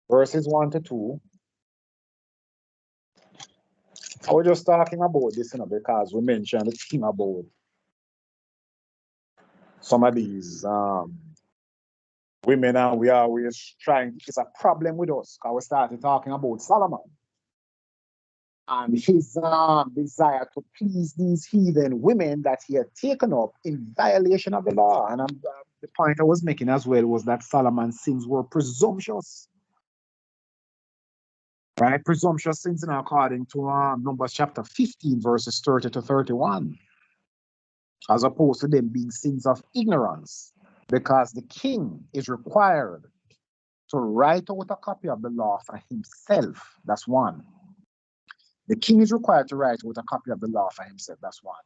verses 1 to 2. I was just talking about this, because we mentioned the thing about some of these women, and we are always trying, it's a problem with us because we started talking about Solomon and his desire to please these heathen women that he had taken up in violation of the law. And the point I was making as well was that Solomon's sins were presumptuous, right? Presumptuous sins, according to Numbers chapter 15, verses 30 to 31, as opposed to them being sins of ignorance, because the king is required to write out a copy of the law for himself. That's one. The king is required to write out a copy of the law for himself. That's one.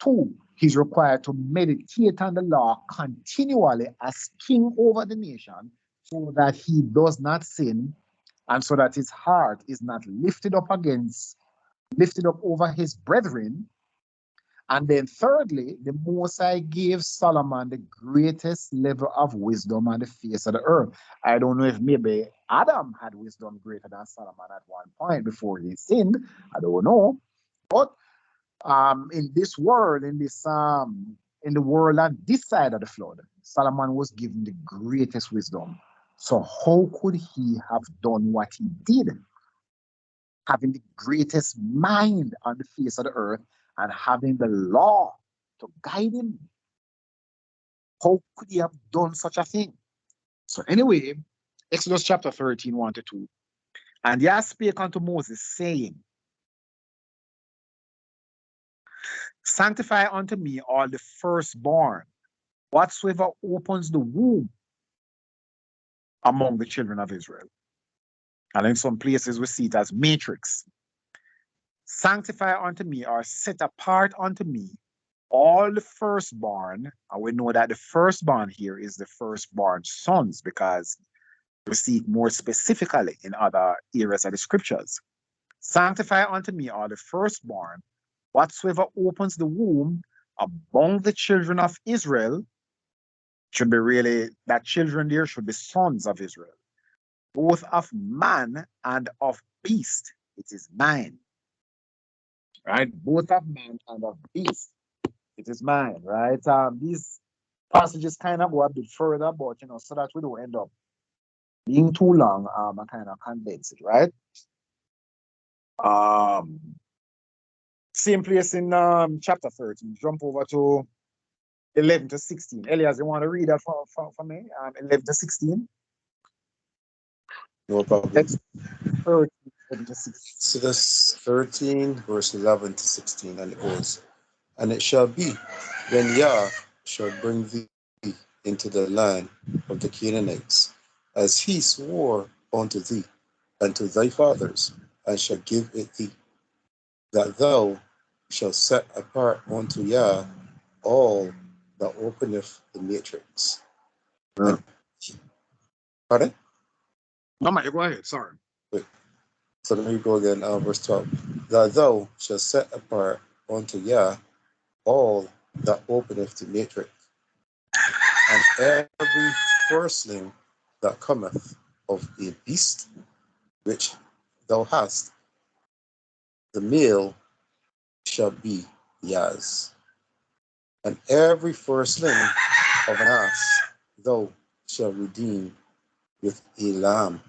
Two, he's required to meditate on the law continually as king over the nation so that he does not sin and so that his heart is not lifted up over his brethren. And then thirdly, the Most High gave Solomon the greatest level of wisdom on the face of the earth. I don't know if maybe Adam had wisdom greater than Solomon at one point before he sinned. I don't know. But in this world, in the world on this side of the flood, Solomon was given the greatest wisdom. So how could he have done what he did? Having the greatest mind on the face of the earth and having the law to guide him. How could he have done such a thing? So anyway, Exodus chapter 13, 1 to 2. And Yah spake unto Moses, saying, sanctify unto me all the firstborn, whatsoever opens the womb among the children of Israel. And in some places we see it as matrix. Sanctify unto me, or set apart unto me, all the firstborn, and we know that the firstborn here is the firstborn sons, because we see it more specifically in other areas of the scriptures. Sanctify unto me all the firstborn, whatsoever opens the womb among the children of Israel. Should be really, that children there should be sons of Israel, both of man and of beast. It is mine, right? Both of man and of beast. It is mine, right? These passages kind of go a bit further, but so that we don't end up being too long, I kind of condense it, right? Same place in chapter 13. Jump over to 11 to 16. Elias, you want to read that for me? 11 to 16. No problem. 13, 11 to 16. Exodus 13, verse 11 to 16, and it goes, and it shall be, when Yah shall bring thee into the land of the Canaanites, as he swore unto thee and to thy fathers, and shall give it thee, that thou shalt set apart unto Yah all that openeth the matrix. Yeah. Pardon? No, man, you go ahead. Sorry. Wait. So let me go again, verse 12. That thou shalt set apart unto Yah all that openeth the matrix, and every firstling that cometh of a beast which thou hast, the male shall be Yah's. And every firstling of an ass thou shalt redeem with a lamb.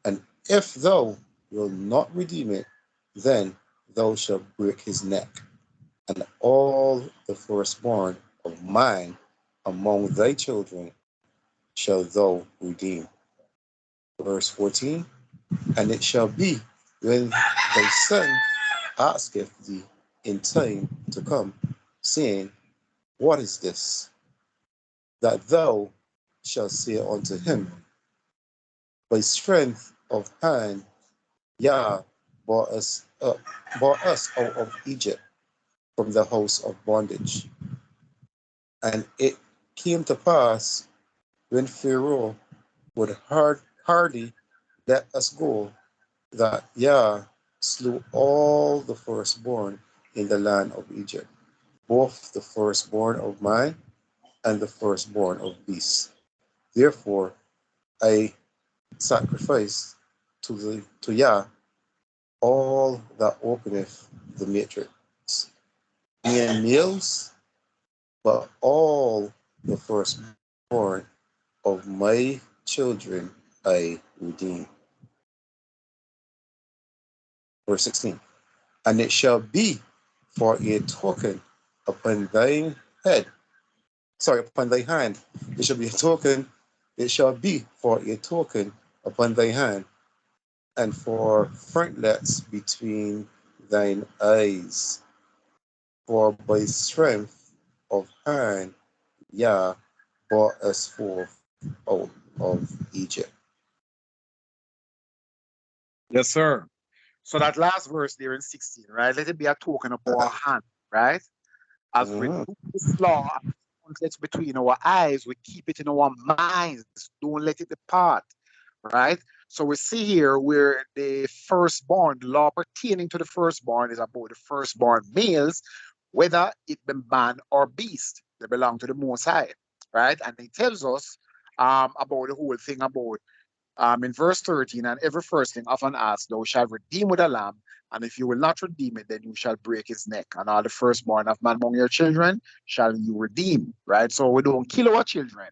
And if thou wilt not redeem it, then thou shalt break his neck. And all the firstborn of mine among thy children shall thou redeem. Verse 14, and it shall be, when thy son asketh thee in time to come, saying, what is this? That thou shalt say unto him, by strength of hand Yah brought us out of Egypt from the house of bondage. And it came to pass, when Pharaoh would hardly let us go, that Yah slew all the firstborn in the land of Egypt, both the firstborn of man and the firstborn of beasts. Therefore I sacrificed to Yah all that openeth the matrix, and males, but all the firstborn of my children I redeem. Verse 16. And it shall be for a token upon thine head. Sorry, upon thy hand. It shall be a token. It shall be for a token upon thy hand, and for frontlets between thine eyes. For by strength of hand, Yah brought us forth out of Egypt. Yes, sir. So that last verse there in 16, right? Let it be a token of our hand, right? As we Mhm. do this law, conflicts between our eyes, we keep it in our minds. Don't let it depart, right? So we see here where the firstborn, the law pertaining to the firstborn is about the firstborn males, whether it be man or beast, they belong to the Most High, right? And it tells us about the whole thing about in verse 13, and every firstling of an ass thou shalt redeem with a lamb, and if you will not redeem it, then you shall break his neck. And all the firstborn of man among your children shall you redeem, right? So we don't kill our children,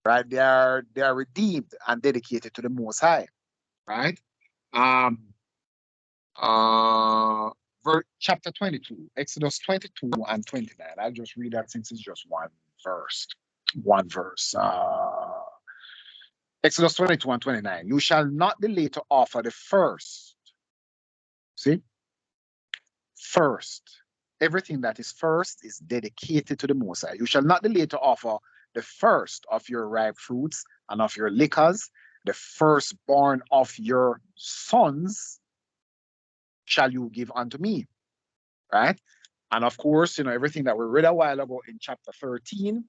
right? They are redeemed and dedicated to the Most High, right? Um, chapter 22, Exodus 22 and 29. I'll just read that since it's just verse. One verse. Exodus 22 and 29. You shall not delay to offer the first. See? First. Everything that is first is dedicated to the Most High. You shall not delay to offer the first of your ripe fruits and of your liquors, the firstborn of your sons shall you give unto me. Right? And of course, everything that we read a while ago in chapter 13,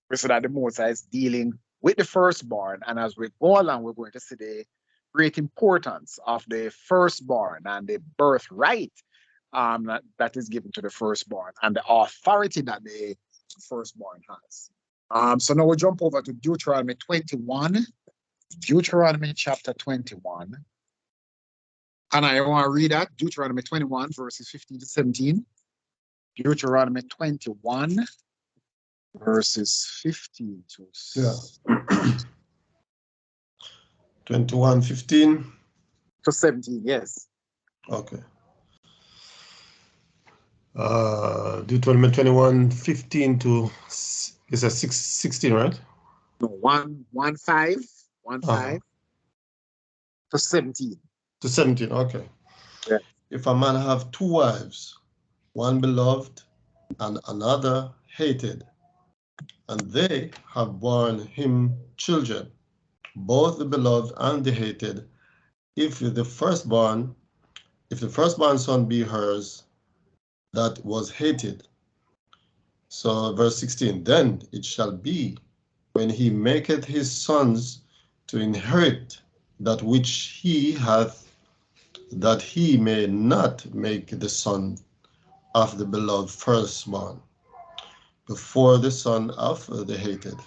we said that the Most High is dealing with the firstborn. And as we go along, we're going to see the great importance of the firstborn and the birthright that is given to the firstborn and the authority that the firstborn has. So now we jump over to Deuteronomy 21, Deuteronomy chapter 21. And I want to read that, Deuteronomy 21, verses 15 to 17. Deuteronomy 21, verses 15 to 21:15 to 17, yes. Okay. Deuteronomy 21:15 to is a 16, right? No, 1:5 to 17. To 17, okay. Yeah. If a man have two wives, one beloved and another hated, and they have borne him children, both the beloved and the hated, if the firstborn son be hers that was hated. So verse 16, then it shall be when he maketh his sons to inherit that which he hath, that he may not make the son of the beloved firstborn before the son of the hated,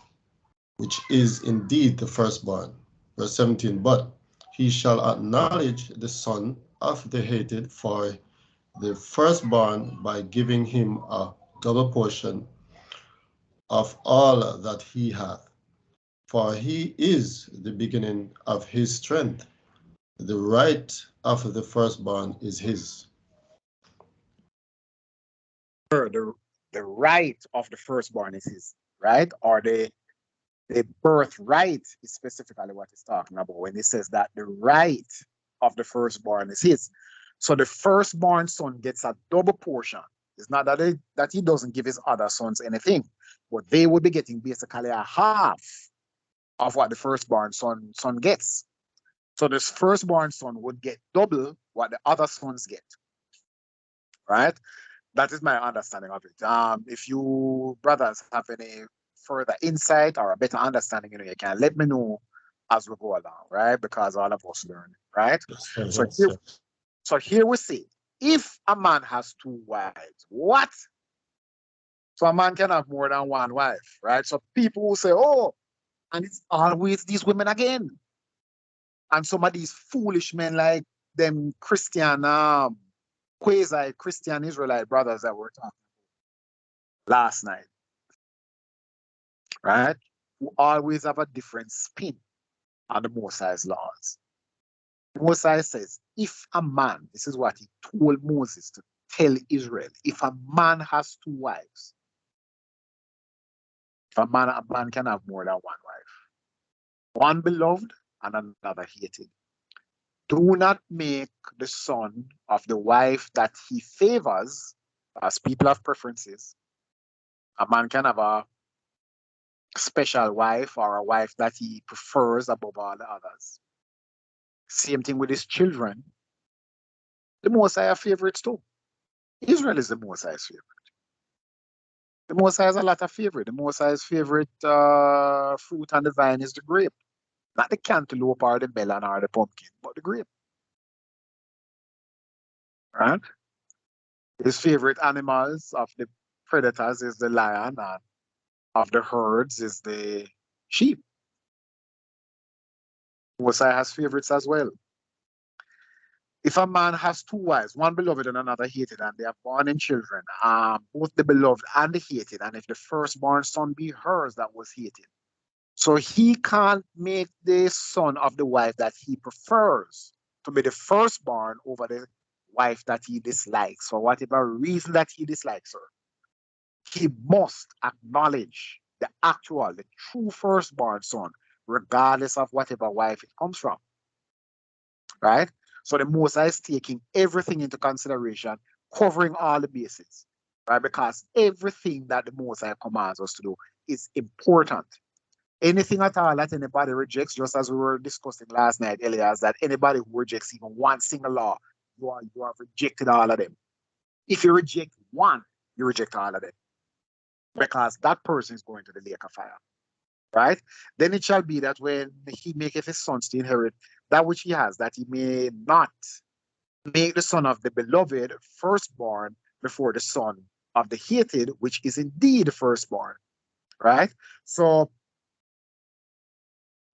which is indeed the firstborn. Verse 17, but he shall acknowledge the son of the hated for the firstborn by giving him a double portion of all that he hath. For he is the beginning of his strength. The right of the firstborn is his. The right of the firstborn is his, right? Or the birthright is specifically what he's talking about when he says that the right of the firstborn is his. So the firstborn son gets a double portion. It's not that he doesn't give his other sons anything, but they would be getting basically a half of what the firstborn son gets. So this firstborn son would get double what the other sons get, right? That is my understanding of it. If you brothers have any further insight or a better understanding, you can let me know as we go along, right? Because all of us learn, right? So here we see, if a man has two wives, what? So a man can have more than one wife, right? So people will say, oh, and it's always these women again. And some of these foolish men like them Christian, quasi-Christian Israelite brothers that were talking last night, right? Who always have a different spin on the Most High's laws. Most High says, if a man, this is what he told Moses to tell Israel, if a man has two wives, if a man can have more than one wife, one beloved and another hated. Do not make the son of the wife that he favors, as people have preferences. A man can have a special wife or a wife that he prefers above all the others. Same thing with his children. The Most High are favorites too. Israel is the Most High's favorite. The Most High has a lot of favorite. The Most High's favorite fruit on the vine is the grape. Not the cantaloupe or the melon or the pumpkin, but the grape. Right? His favorite animals of the predators is the lion, and of the herds is the sheep. Most High has favorites as well. If a man has two wives, one beloved and another hated, and they are born in children, both the beloved and the hated, and if the firstborn son be hers that was hated, so he can't make the son of the wife that he prefers to be the firstborn over the wife that he dislikes, for whatever reason that he dislikes her. He must acknowledge the true firstborn son, regardless of whatever wife it comes from. Right? So the Most High is taking everything into consideration, covering all the bases, right? Because everything that the Most High commands us to do is important. Anything at all that anybody rejects, just as we were discussing last night, Elias, that anybody who rejects even one single law, you have rejected all of them. If you reject one, you reject all of them. Because that person is going to the lake of fire. Right? Then it shall be that when he maketh his sons to inherit that which he has, that he may not make the son of the beloved firstborn before the son of the hated, which is indeed the firstborn. Right? So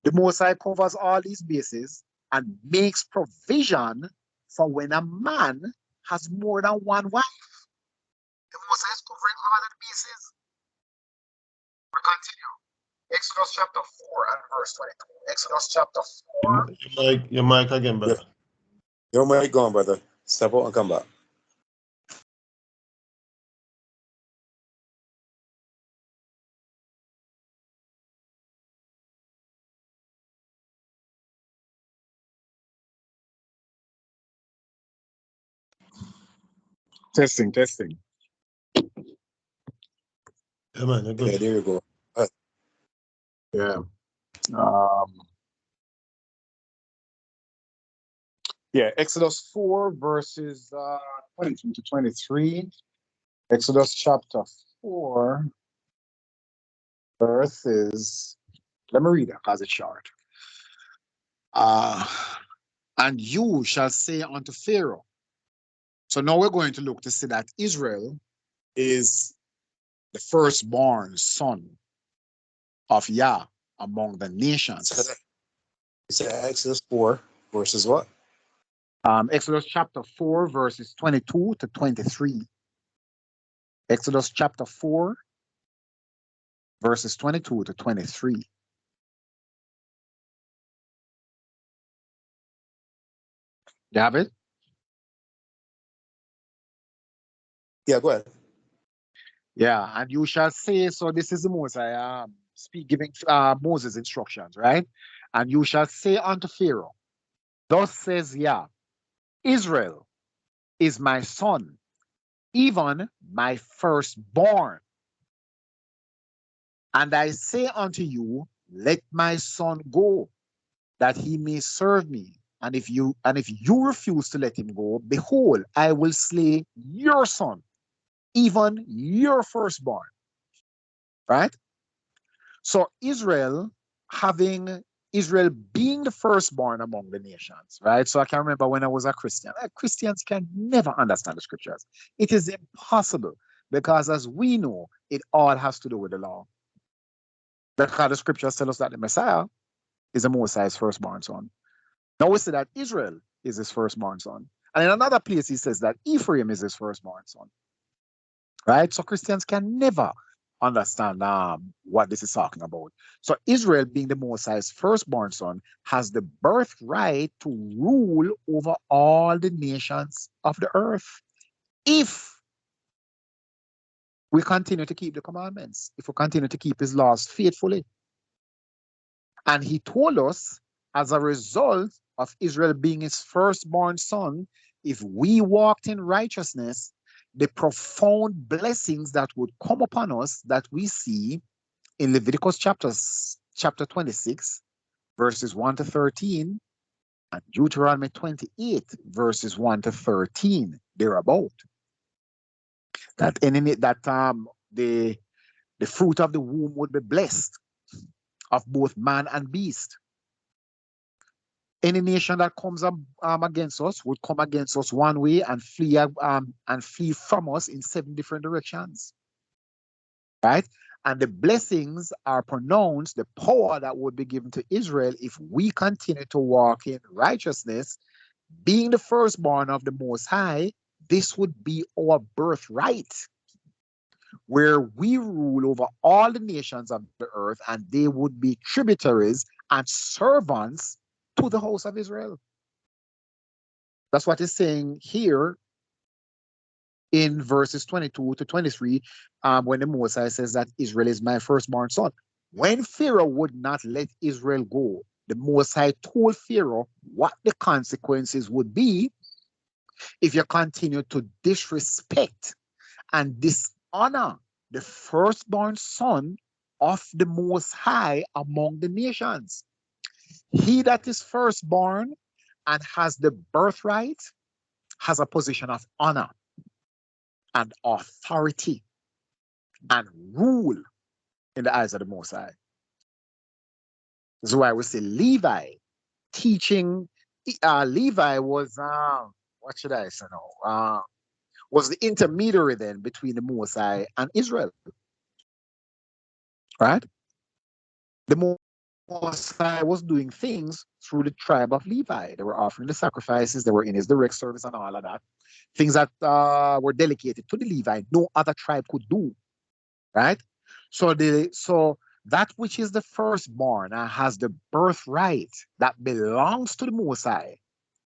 the Most High covers all these bases and makes provision for when a man has more than one wife. The Most High is covering all of the bases. We continue. Exodus chapter 4 and verse 22. Exodus chapter 4. Your mic again, brother. Your mic gone, brother. Step out and come back. Testing. Yeah, man, you're good. Yeah, there you go. Yeah. Yeah, Exodus 4 verses 22 to 23. Exodus chapter 4 verses, let me read it because it's short. And you shall say unto Pharaoh. So now we're going to look to see that Israel is the firstborn son of Yah among the nations. It's Exodus 4 verses what? Exodus chapter 4 verses 22 to 23. Exodus chapter 4 verses 22 to 23. You have it? Yeah, go ahead. Yeah, and you shall say, so this is the Most High giving Moses instructions, right? And you shall say unto Pharaoh, thus says Yah, Israel is my son, even my firstborn. And I say unto you, let my son go, that he may serve me. And if you refuse to let him go, behold, I will slay your son, even your firstborn. Right? So Israel being the firstborn among the nations, right? So I can remember when I was a Christian, Christians can never understand the scriptures. It is impossible because as we know, it all has to do with the law. Because the scriptures tell us that the Messiah is the Most High's firstborn son. Now we see that Israel is his firstborn son. And in another place, he says that Ephraim is his firstborn son. Right? So Christians can never understand what this is talking about. So Israel, being the Most High's firstborn son, has the birthright to rule over all the nations of the earth. If we continue to keep the commandments, if we continue to keep his laws faithfully. And he told us, as a result of Israel being his firstborn son, if we walked in righteousness, the profound blessings that would come upon us that we see in Leviticus chapter 26, verses 1 to 13, and Deuteronomy 28, verses 1 to 13, thereabout. That the fruit of the womb would be blessed of both man and beast. Any nation that comes against us would come against us one way and flee from us in 7 different directions. Right? And the blessings are pronounced, the power that would be given to Israel if we continue to walk in righteousness, being the firstborn of the Most High. This would be our birthright, where we rule over all the nations of the earth, and they would be tributaries and servants to the house of Israel. That's what it's saying here in verses 22 to 23, when the Most High says that Israel is my firstborn son. When Pharaoh would not let Israel go, the Most High told Pharaoh what the consequences would be if you continue to disrespect and dishonor the firstborn son of the Most High among the nations. He that is firstborn and has the birthright has a position of honor and authority and rule in the eyes of the Most High. That's why we say Levi teaching. Levi was, what should I say now? Was the intermediary then between the Most High and Israel. Right? The Most High was doing things through the tribe of Levi. They were offering the sacrifices, they were in his direct service and all of that. Things that were delegated to the Levi, no other tribe could do. Right? So that which is the firstborn and has the birthright that belongs to the Most High,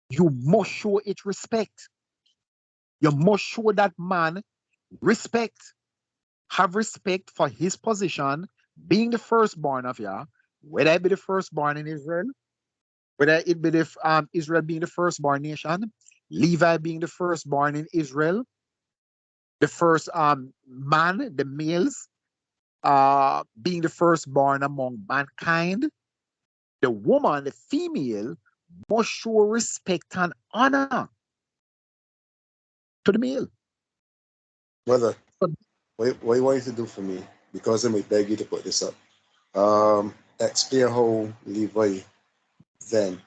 you must show it respect. You must show that man respect. Have respect for his position, being the firstborn of Yah, whether it be the firstborn in Israel, whether it be the Israel being the firstborn nation, Levi being the firstborn in Israel, the first man, the males, being the firstborn among mankind, the woman, the female, must show respect and honor to the male. Brother, what you want you to do for me, because I may beg you to put this up. Explain how Levi then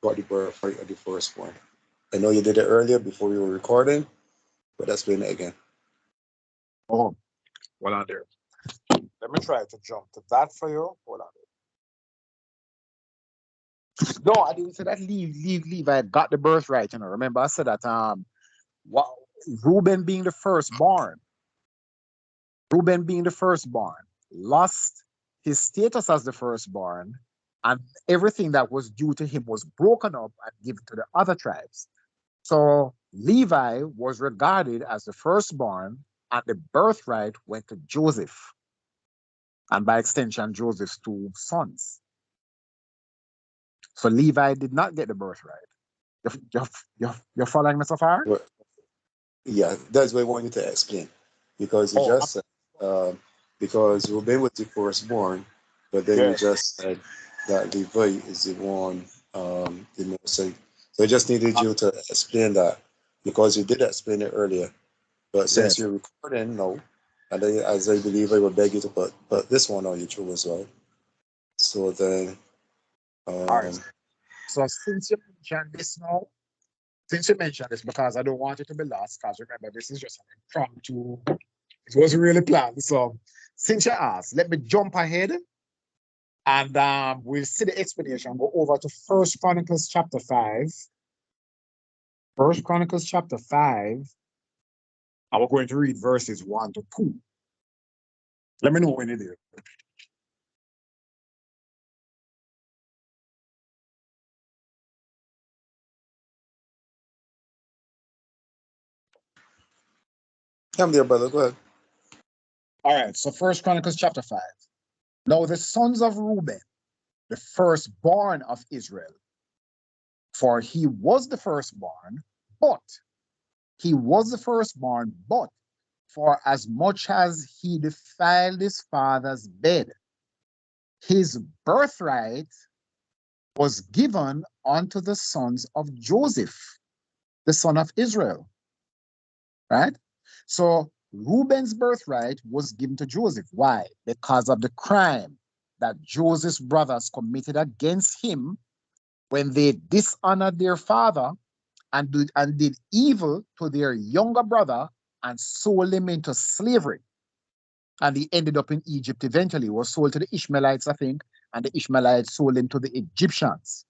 got the birthright of the firstborn. I know you did it earlier before we were recording, but explain it again. Oh, hold on there. Let me try to jump to that for you. Hold on there. No, I didn't say that Levi got the birthright. Remember, I said that Reuben being the firstborn, lost his status as the firstborn, and everything that was due to him was broken up and given to the other tribes. So Levi was regarded as the firstborn, and the birthright went to Joseph, and by extension, Joseph's 2 sons. So Levi did not get the birthright. You're following me so far? Well, yeah, that's what I want you to explain. Because you just said, because Reuben was the firstborn, but then you just said that Levi is the one, the most. So I just needed you to explain that, because you did explain it earlier. But since you're recording now, and then, as I believe, I would beg you to put this one on YouTube as well. So then, All right. So since you mentioned this now, because I don't want it to be lost, because remember, this is just an impromptu. It wasn't really planned. So since you asked, let me jump ahead And we'll see the explanation. Go over to First Chronicles chapter 5. First Chronicles chapter 5. And we're going to read verses 1 to 2. Let me know when it is. I'm there, brother. Go ahead. All right, so First Chronicles chapter 5. Now the sons of Reuben, the firstborn of Israel, for he was the firstborn, but for as much as he defiled his father's bed, his birthright was given unto the sons of Joseph, the son of Israel. Right? So Reuben's birthright was given to Joseph. Why? Because of the crime that Joseph's brothers committed against him when they dishonored their father and did evil to their younger brother and sold him into slavery. And he ended up in Egypt eventually. He was sold to the Ishmaelites, I think, and the Ishmaelites sold him to the Egyptians.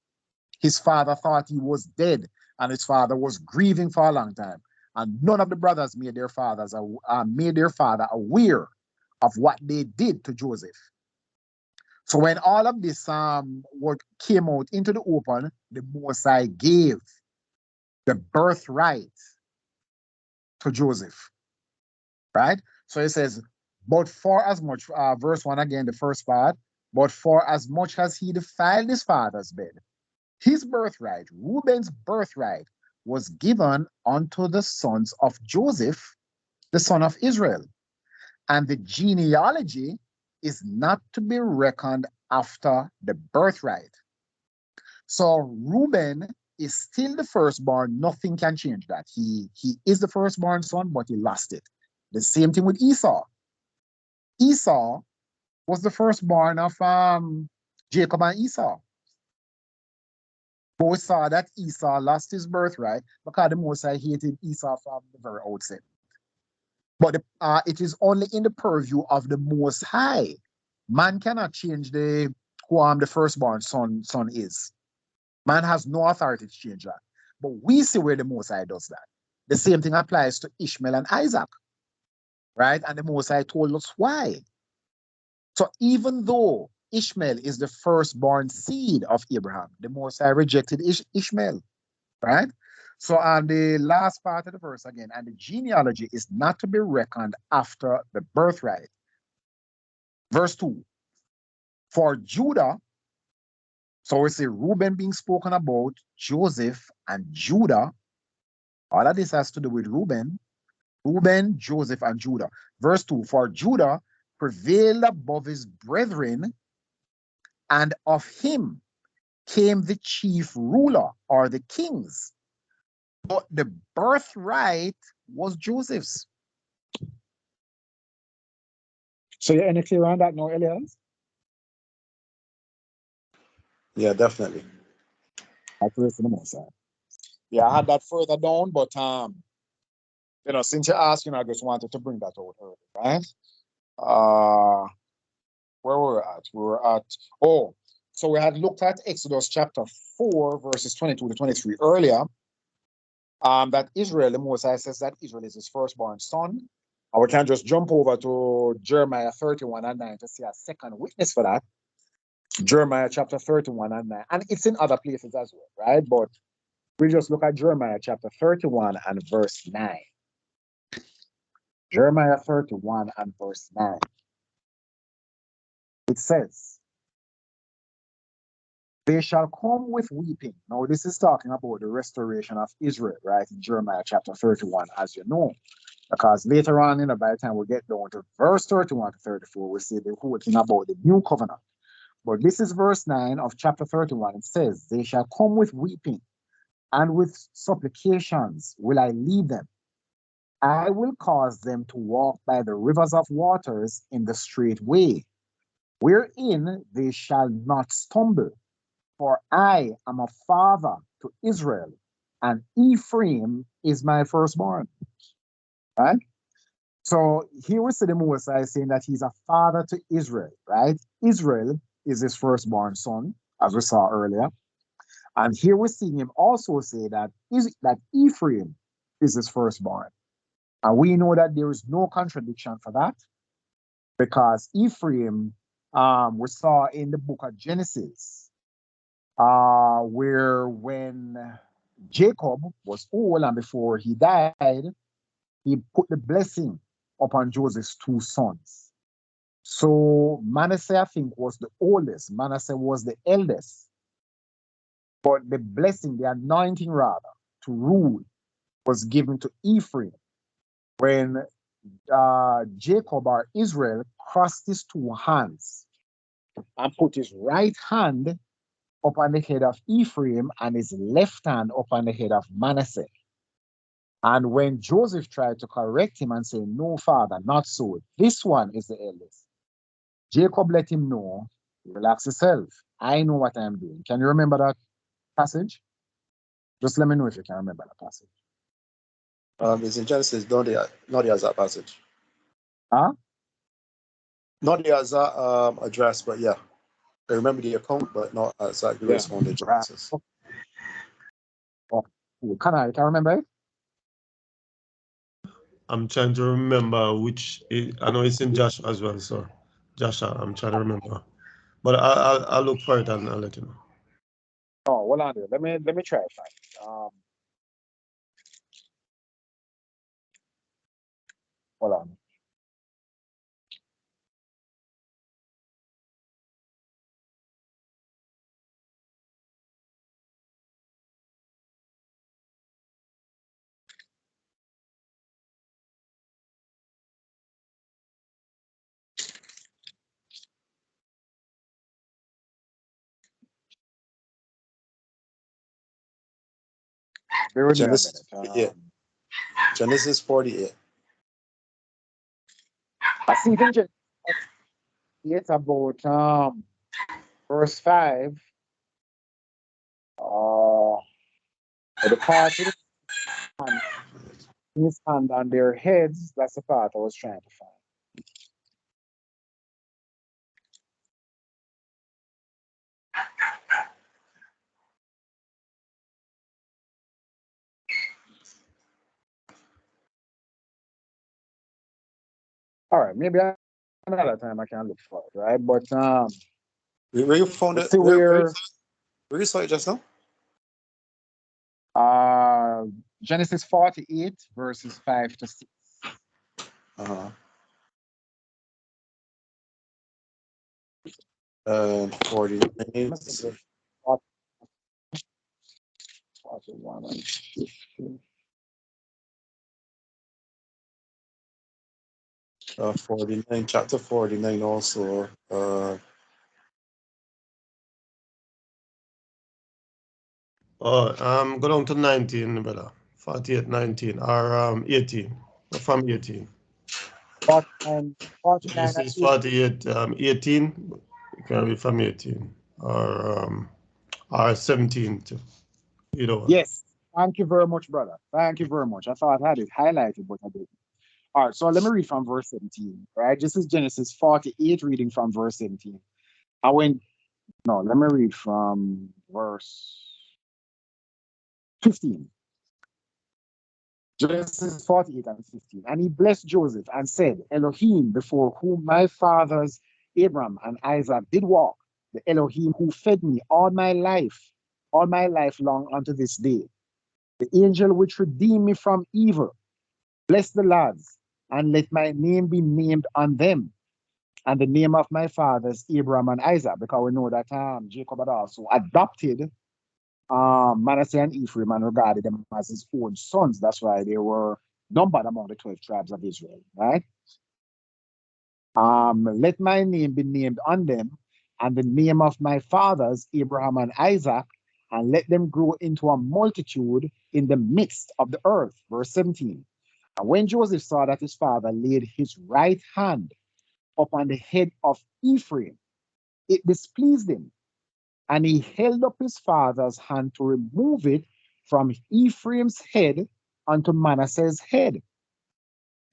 His father thought he was dead, and his father was grieving for a long time. And none of the brothers made their father aware of what they did to Joseph. So when all of this work came out into the open, the Most High gave the birthright to Joseph, right? So it says, but for as much, verse 1 again, the first part, but for as much as he defiled his father's bed, his birthright, Reuben's birthright, was given unto the sons of Joseph, the son of Israel. And the genealogy is not to be reckoned after the birthright. So Reuben is still the firstborn. Nothing can change that. He is the firstborn son, but he lost it. The same thing with Esau. Esau was the firstborn of Jacob and Esau. But we saw that Esau lost his birthright because the Most High hated Esau from the very outset. But it is only in the purview of the Most High. Man cannot change who the firstborn son is. Man has no authority to change that. But we see where the Most High does that. The same thing applies to Ishmael and Isaac, right? And the Most High told us why. So even though Ishmael is the firstborn seed of Abraham, the Most High rejected Ishmael, right? So on the last part of the verse again, and the genealogy is not to be reckoned after the birthright. Verse 2, for Judah, so we see Reuben being spoken about, Joseph and Judah. All of this has to do with Reuben, Joseph, and Judah. Verse 2, for Judah prevailed above his brethren, and of him came the chief ruler, or the kings. But the birthright was Joseph's. So you're any clear on that now, Elias? Yeah, definitely. I praise the Most High. Yeah, I had that further down, but since you asked, I just wanted to bring that out early, right? Where were we at? We were at, so we had looked at Exodus chapter 4, verses 22 to 23 earlier. That Israel, the Most High says that Israel is his firstborn son. And we can just jump over to Jeremiah 31 and 9 to see a second witness for that. Jeremiah chapter 31 and 9. And it's in other places as well, right? But we just look at Jeremiah chapter 31 and verse 9. Jeremiah 31 and verse 9. It says, they shall come with weeping. Now, this is talking about the restoration of Israel, right? In Jeremiah chapter 31, as you know. Because later on, by the time we get down to verse 31 to 34, we see the whole thing about the new covenant. But this is verse 9 of chapter 31. It says, they shall come with weeping, and with supplications will I lead them. I will cause them to walk by the rivers of waters in the straight way, wherein they shall not stumble. For I am a father to Israel, and Ephraim is my firstborn. Right? So here we see the Most High saying that he's a father to Israel, right? Israel is his firstborn son, as we saw earlier. And here we're seeing him also say that Ephraim is his firstborn. And we know that there is no contradiction for that, because Ephraim, we saw in the book of Genesis, where when Jacob was old and before he died, he put the blessing upon Joseph's two sons. So Manasseh, I think, was the oldest. Manasseh was the eldest. But the blessing, the anointing rather, to rule was given to Ephraim when Jacob or Israel crossed his two hands and put his right hand upon the head of Ephraim and his left hand upon the head of Manasseh. And when Joseph tried to correct him and say, no, father, not so, this one is the eldest, Jacob let him know, relax yourself. I know what I'm doing. Can you remember that passage? Just let me know if you can remember that passage. It's in Genesis, not the Azar passage. Huh? Not the Azar address, but yeah. I remember the account, but not exactly where it's on the Genesis. Oh, can I remember it? I'm trying to remember which. I know it's in Joshua as well, so Joshua, I'm trying to remember. But I'll look for it and I'll let you know. Oh, hold on there. Let me try it. Hold on. Bear with me a Genesis minute. 48. Genesis 48. I see it it's about verse 5. The part with his hand on their heads, that's the part I was trying to find. All right, maybe another time I can look for it, right? But Where you found it? see Where you saw it just now? Genesis 48 verses 5 to 6. Uh-huh. 49. 49, chapter 49 also. Go down to 19, brother. 48, 19, or 18. From 18. 49 This is 48, 18. It can be from 18 or 17 too. Either one. Yes. Thank you very much, brother. Thank you very much. I thought I had it highlighted, but I didn't. All right, so let me read from verse 17, right? This is Genesis 48, reading from verse 17. Let me read from verse 15. Genesis 48 and 15. And he blessed Joseph and said, Elohim, before whom my fathers Abraham and Isaac did walk, the Elohim who fed me all my life long unto this day, the angel which redeemed me from evil, bless the lads, and let my name be named on them, and the name of my fathers Abraham and Isaac, because we know that Jacob had also adopted Manasseh and Ephraim and regarded them as his own sons. That's why they were numbered among the 12 tribes of Israel, right? Let my name be named on them, and the name of my fathers Abraham and Isaac, and let them grow into a multitude in the midst of the earth. Verse 17. And when Joseph saw that his father laid his right hand upon the head of Ephraim, it displeased him, and he held up his father's hand to remove it from Ephraim's head unto Manasseh's head.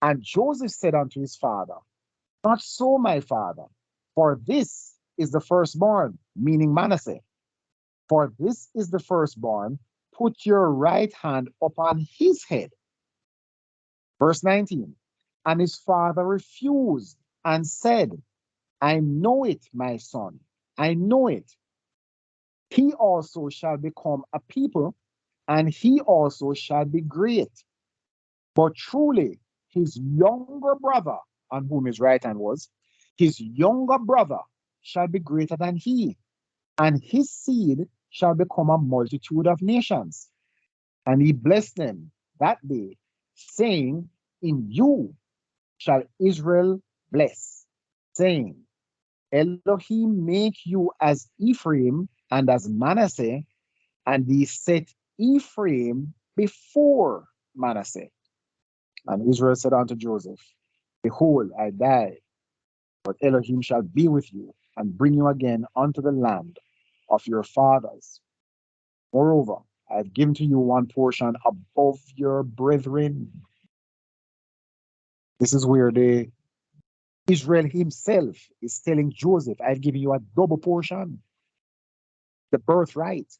And Joseph said unto his father, Not so, my father, for this is the firstborn, meaning Manasseh. For this is the firstborn, put your right hand upon his head. Verse 19, and his father refused and said, I know it, my son, I know it. He also shall become a people, and he also shall be great. But truly, his younger brother, on whom his right hand was, his younger brother shall be greater than he, and his seed shall become a multitude of nations. And he blessed them that day, saying, in you shall Israel bless, saying, Elohim make you as Ephraim and as Manasseh, and he set Ephraim before Manasseh. And Israel said unto Joseph, behold, I die, but Elohim shall be with you and bring you again unto the land of your fathers. Moreover, I have given to you one portion above your brethren. This is where Israel himself is telling Joseph, I've given you a double portion, the birthright.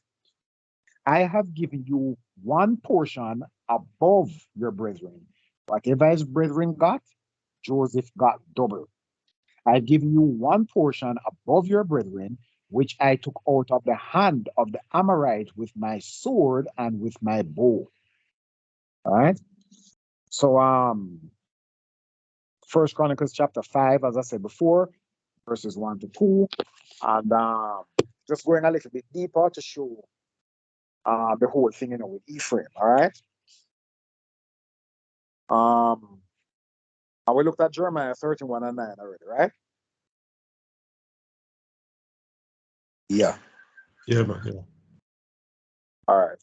I have given you one portion above your brethren. Whatever his brethren got, Joseph got double. I've given you one portion above your brethren, which I took out of the hand of the Amorite with my sword and with my bow. All right. So First Chronicles chapter 5, as I said before, verses 1 to 2. And just going a little bit deeper to show the whole thing, with Ephraim. All right. And we looked at Jeremiah 31 and 9 already, right? Yeah. Yeah, man. Yeah. All right.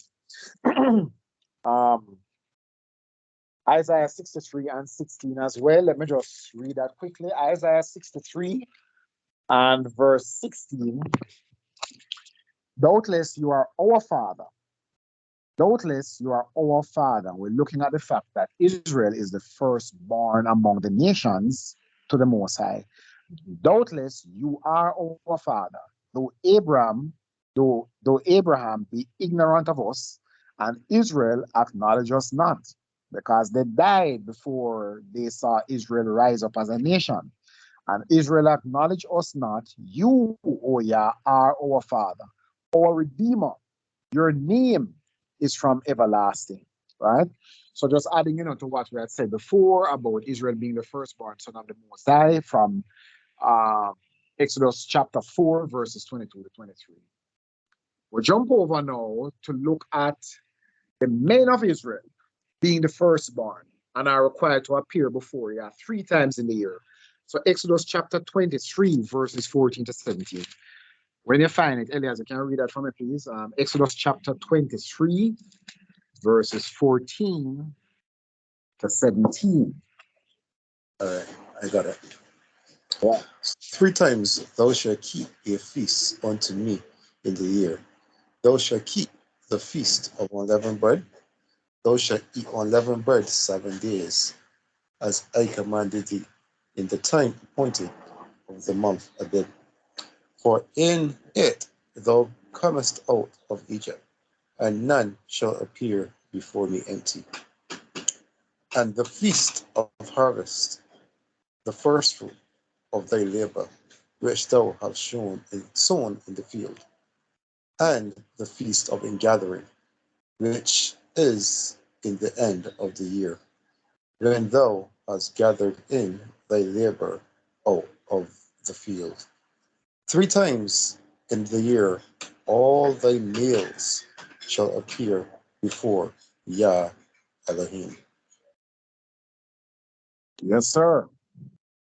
Isaiah 63 and 16 as well. Let me just read that quickly. Isaiah 63 and verse 16. Doubtless you are our father. Doubtless you are our father. We're looking at the fact that Israel is the firstborn among the nations to the Most High. Doubtless you are our father. Though Abraham be ignorant of us, and Israel acknowledge us not, because they died before they saw Israel rise up as a nation. And Israel acknowledge us not. You, O Yah, are our father, our redeemer. Your name is from everlasting, right? So just adding, to what we had said before about Israel being the firstborn son of the Most High from Exodus chapter 4, verses 22 to 23. We'll jump over now to look at the men of Israel being the firstborn and are required to appear before Yah 3 times in the year. So Exodus chapter 23, verses 14 to 17. When you find it, Elias, can you read that for me, please? Exodus chapter 23, verses 14 to 17. All right. I got it. Yeah. 3 times thou shalt keep a feast unto me in the year. Thou shalt keep the feast of unleavened bread. Thou shalt eat unleavened bread 7 days, as I commanded thee, in the time appointed of the month Abib. For in it thou comest out of Egypt, and none shall appear before me empty. And the feast of harvest, the first fruit of thy labor, which thou hast sown in the field, and the feast of ingathering, which is in the end of the year, when thou hast gathered in thy labor out of the field. 3 times in the year all thy males shall appear before Yah Elohim. Yes, sir.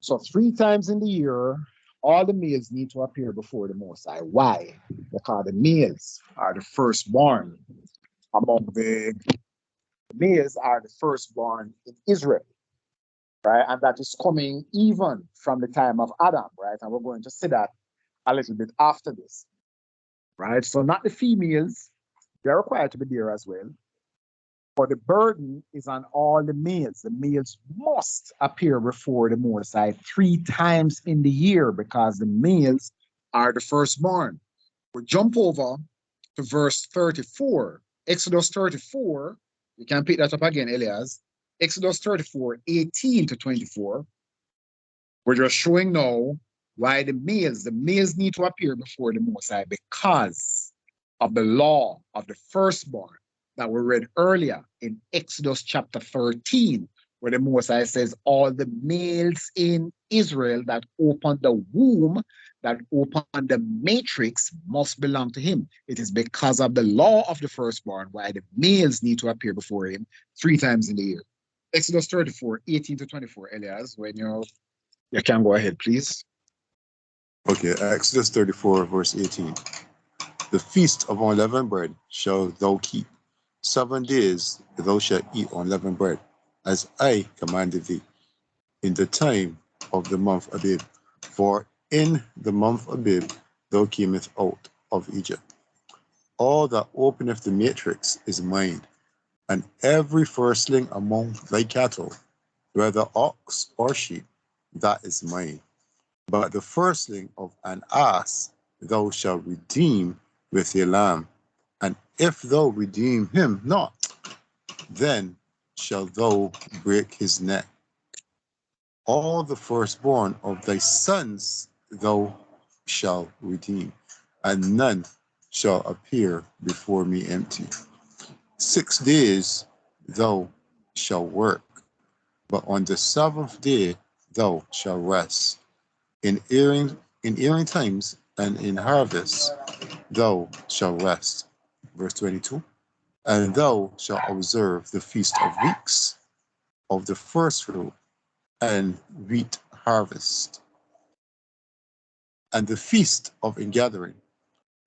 So 3 times in the year, all the males need to appear before the Most High. Why? Because the males are the firstborn among the males are the firstborn in Israel, right? And that is coming even from the time of Adam, right? And we're going to see that a little bit after this, right? So not the females, they're required to be there as well. But the burden is on all the males. The males must appear before the Most High 3 times in the year because the males are the firstborn. We jump over to verse 34. Exodus 34, you can pick that up again, Elias. Exodus 34, 18 to 24. We're just showing now why the males need to appear before the Most High because of the law of the firstborn that we read earlier in Exodus chapter 13, where the Most High says, all the males in Israel that open the womb, that open the matrix, must belong to him. It is because of the law of the firstborn why the males need to appear before him 3 times in the year. Exodus 34, 18 to 24, Elias, when you can go ahead, please. Okay, Exodus 34, verse 18. The feast of unleavened bread shall thou keep. 7 days thou shalt eat unleavened bread, as I commanded thee, in the time of the month Abib. For in the month Abib thou camest out of Egypt. All that openeth the matrix is mine, and every firstling among thy cattle, whether ox or sheep, that is mine. But the firstling of an ass thou shalt redeem with a lamb, and if thou redeem him not, then shalt thou break his neck. All the firstborn of thy sons thou shalt redeem, and none shall appear before me empty. 6 days thou shalt work, but on the 7th day thou shalt rest. In earing times and in harvest thou shalt rest. Verse 22. And thou shalt observe the feast of weeks, of the first fruit and wheat harvest, and the feast of ingathering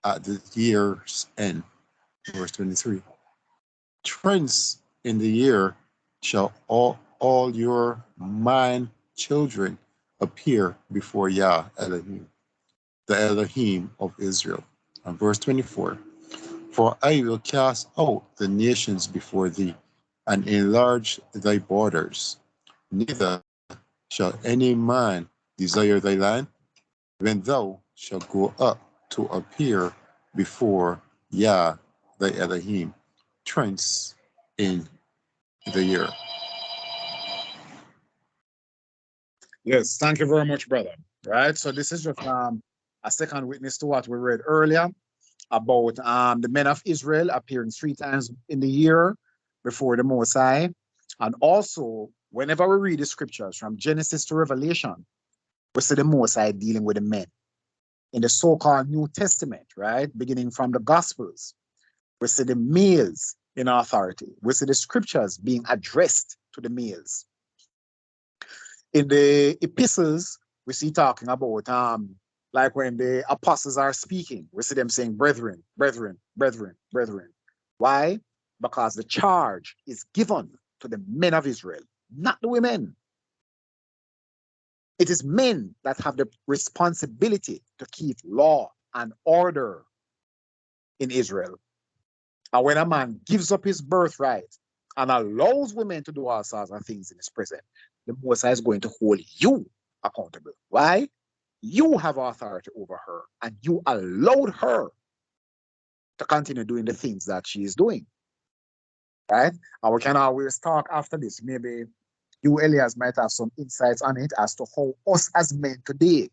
at the year's end. Verse 23. Thrice in the year shall all your man children appear before Yah Elohim, the Elohim of Israel. And verse 24. For I will cast out the nations before thee, and enlarge thy borders. Neither shall any man desire thy land, when thou shalt go up to appear before Yah thy Elohim, thrice in the year. Yes, thank you very much, brother. Right, so this is just a second witness to what we read earlier about the men of Israel appearing 3 times in the year before the Most High. And also, whenever we read the scriptures from Genesis to Revelation, we see the Most High dealing with the men. In the so-called New Testament, right, beginning from the Gospels, we see the males in authority. We see the scriptures being addressed to the males. In the epistles, we see talking about like when the apostles are speaking, we see them saying, brethren, brethren, brethren, brethren. Why? Because the charge is given to the men of Israel, not the women. It is men that have the responsibility to keep law and order in Israel. And when a man gives up his birthright and allows women to do all sorts of things in his presence, the Most High is going to hold you accountable. Why? You have authority over her, and you allowed her to continue doing the things that she is doing. Right? And we can always talk after this. Maybe you, Elias, might have some insights on it as to how us as men today,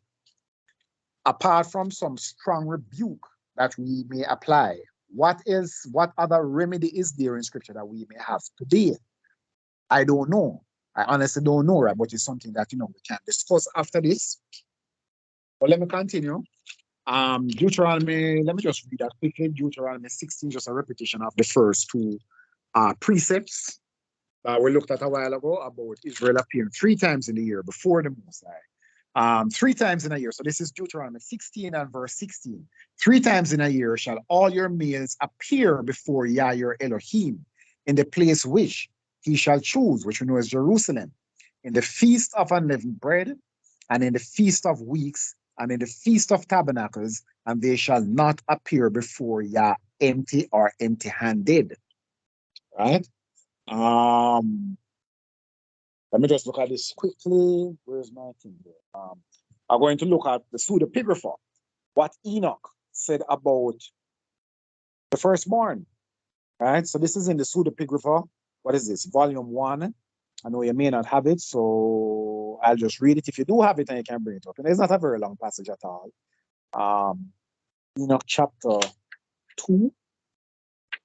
apart from some strong rebuke that we may apply, what other remedy is there in scripture that we may have today? I don't know. I honestly don't know, right? But it's something that, we can discuss after this. But let me continue. Deuteronomy, let me just read that quickly. Deuteronomy 16, just a repetition of the first 2 precepts that we looked at a while ago about Israel appearing 3 times in the year before the Most High. 3 times in a year. So this is Deuteronomy 16 and verse 16. 3 times in a year shall all your males appear before Yah your Elohim in the place which he shall choose, which we know is Jerusalem, in the feast of unleavened bread, and in the feast of weeks, and in the feast of tabernacles, and they shall not appear before Yah empty or empty-handed. Right? Let me just look at this quickly. Where's my thing there? I'm going to look at the pseudepigrapha. what Enoch said about the firstborn, right? So this is in the pseudepigrapha. What is this? Volume 1. I know you may not have it, so I'll just read it. If you do have it, then you can bring it up. And it's not a very long passage at all. Enoch chapter 2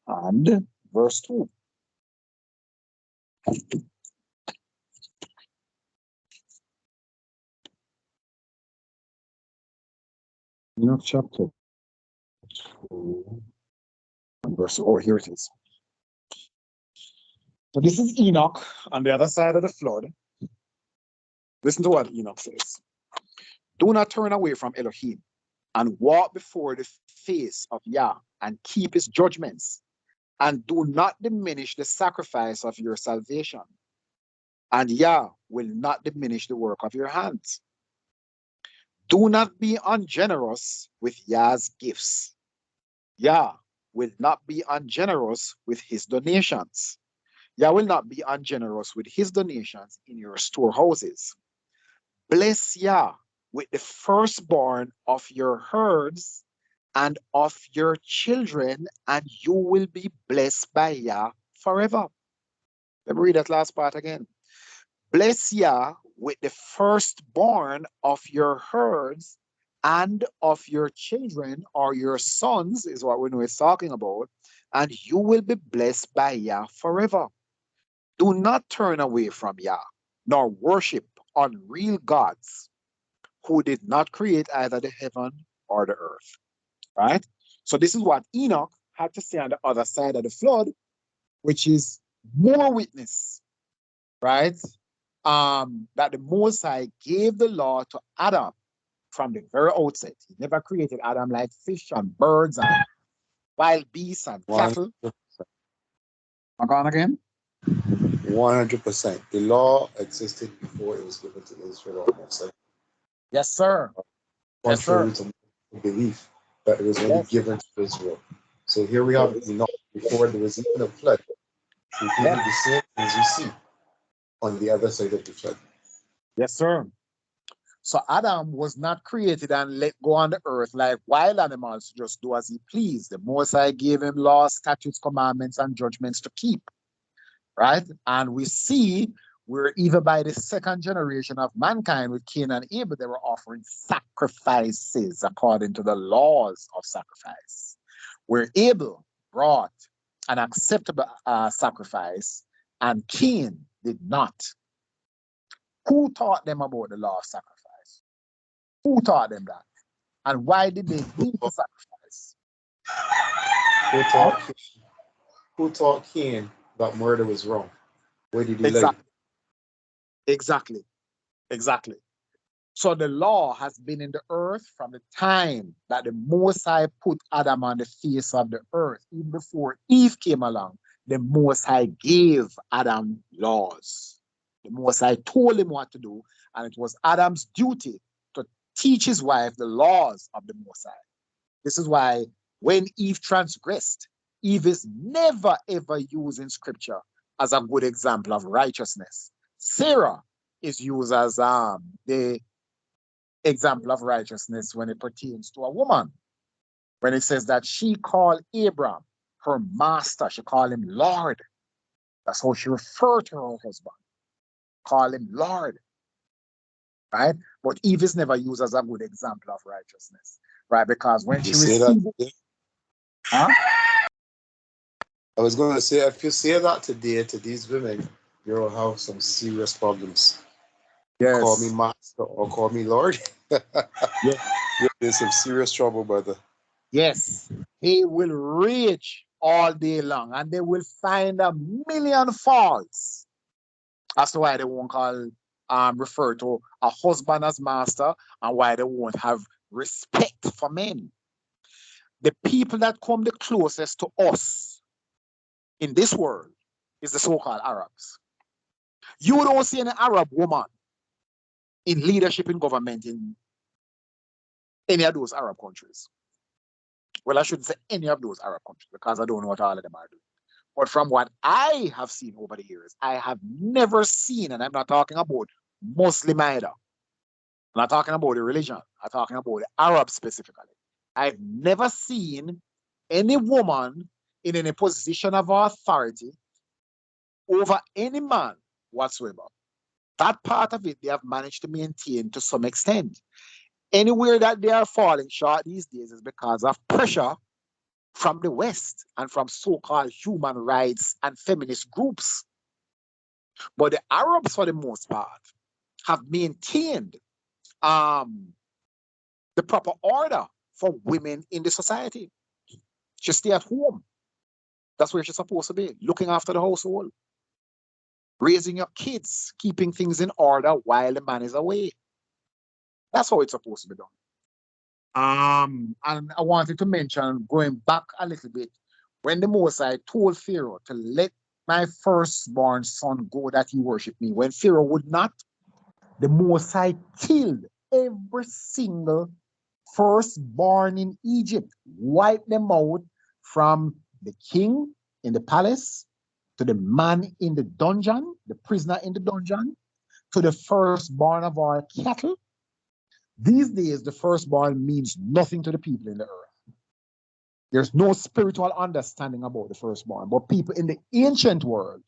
and verse 2. Enoch chapter 2 and verse, oh, here it is. So this is Enoch on the other side of the flood. Listen to what Enoch says. Do not turn away from Elohim and walk before the face of Yah and keep his judgments, and do not diminish the sacrifice of your salvation. And Yah will not diminish the work of your hands. Do not be ungenerous with Yah's gifts. Yah will not be ungenerous with his donations. Yah will not be ungenerous with his donations in your storehouses. Bless Yah with the firstborn of your herds and of your children, and you will be blessed by Yah forever. Let me read that last part again. Bless Yah with the firstborn of your herds and of your children, or your sons, is what we know it's talking about, and you will be blessed by Yah forever. Do not turn away from Yah, nor worship unreal gods, who did not create either the heaven or the earth. Right? So this is what Enoch had to say on the other side of the flood, which is more witness, right? That the Most High gave the law to Adam from the very outset. He never created Adam like fish and birds and wild beasts and cattle. I'm going again? 100%. The law existed before it was given to Israel. Yes, sir. Contrary Yes, sir. to belief that it was only given to Israel. So here we have Enoch before there was even a flood, repeating the same things we see on the other side of the flood. Yes, sir. So Adam was not created and let go on the earth like wild animals to just do as he pleased. The Most High gave him laws, statutes, commandments, and judgments to keep, right? And we see where even by the second generation of mankind with Cain and Abel, they were offering sacrifices according to the laws of sacrifice. Where Abel brought an acceptable sacrifice and Cain did not. Who taught them about the law of sacrifice? Who taught them that? And why did they need to sacrifice? Who taught Cain that murder was wrong? Where did he Exactly. lay? Exactly. So the law has been in the earth from the time that the Most High put Adam on the face of the earth. Even before Eve came along, the Most High gave Adam laws. The Most High told him what to do, and it was Adam's duty to teach his wife the laws of the Most High. This is why when Eve transgressed, Eve is never ever used in scripture as a good example of righteousness. Sarah is used as the example of righteousness when it pertains to a woman. When it says that she called Abraham her master, she called him Lord. That's how she referred to her husband. Call him Lord. Right? But Eve is never used as a good example of righteousness. Right? Because when she received it. Huh? I was going to say, if you say that today to these women, you'll have some serious problems. Yes. Call me master or call me Lord. Yes. There's some serious trouble, brother. Yes. He will rage all day long and they will find a million faults. That's why they won't refer to a husband as master and why they won't have respect for men. The people that come the closest to us in this world is the so-called Arabs. You don't see an Arab woman in leadership in government in any of those Arab countries. Well, I shouldn't say any of those Arab countries because I don't know what all of them are doing. But from what I have seen over the years, I have never seen, and I'm not talking about Muslim either. I'm not talking about the religion. I'm talking about the Arabs specifically. I've never seen any woman in any position of authority over any man whatsoever. That part of it they have managed to maintain to some extent. Anywhere that they are falling short these days is because of pressure from the West and from so-called human rights and feminist groups. But the Arabs, for the most part, have maintained the proper order for women in the society. She stay at home. That's where she's supposed to be, looking after the household, raising your kids, keeping things in order while the man is away. That's how it's supposed to be done. And I wanted to mention, going back a little bit, when the Mosai told Pharaoh to let my firstborn son go that he worship me, when Pharaoh would not, the Mosai killed every single firstborn in Egypt, wiped them out from the king in the palace to the man in the dungeon, the prisoner in the dungeon, to the firstborn of our cattle. These days, the firstborn means nothing to the people in the earth. There's no spiritual understanding about the firstborn, but people in the ancient world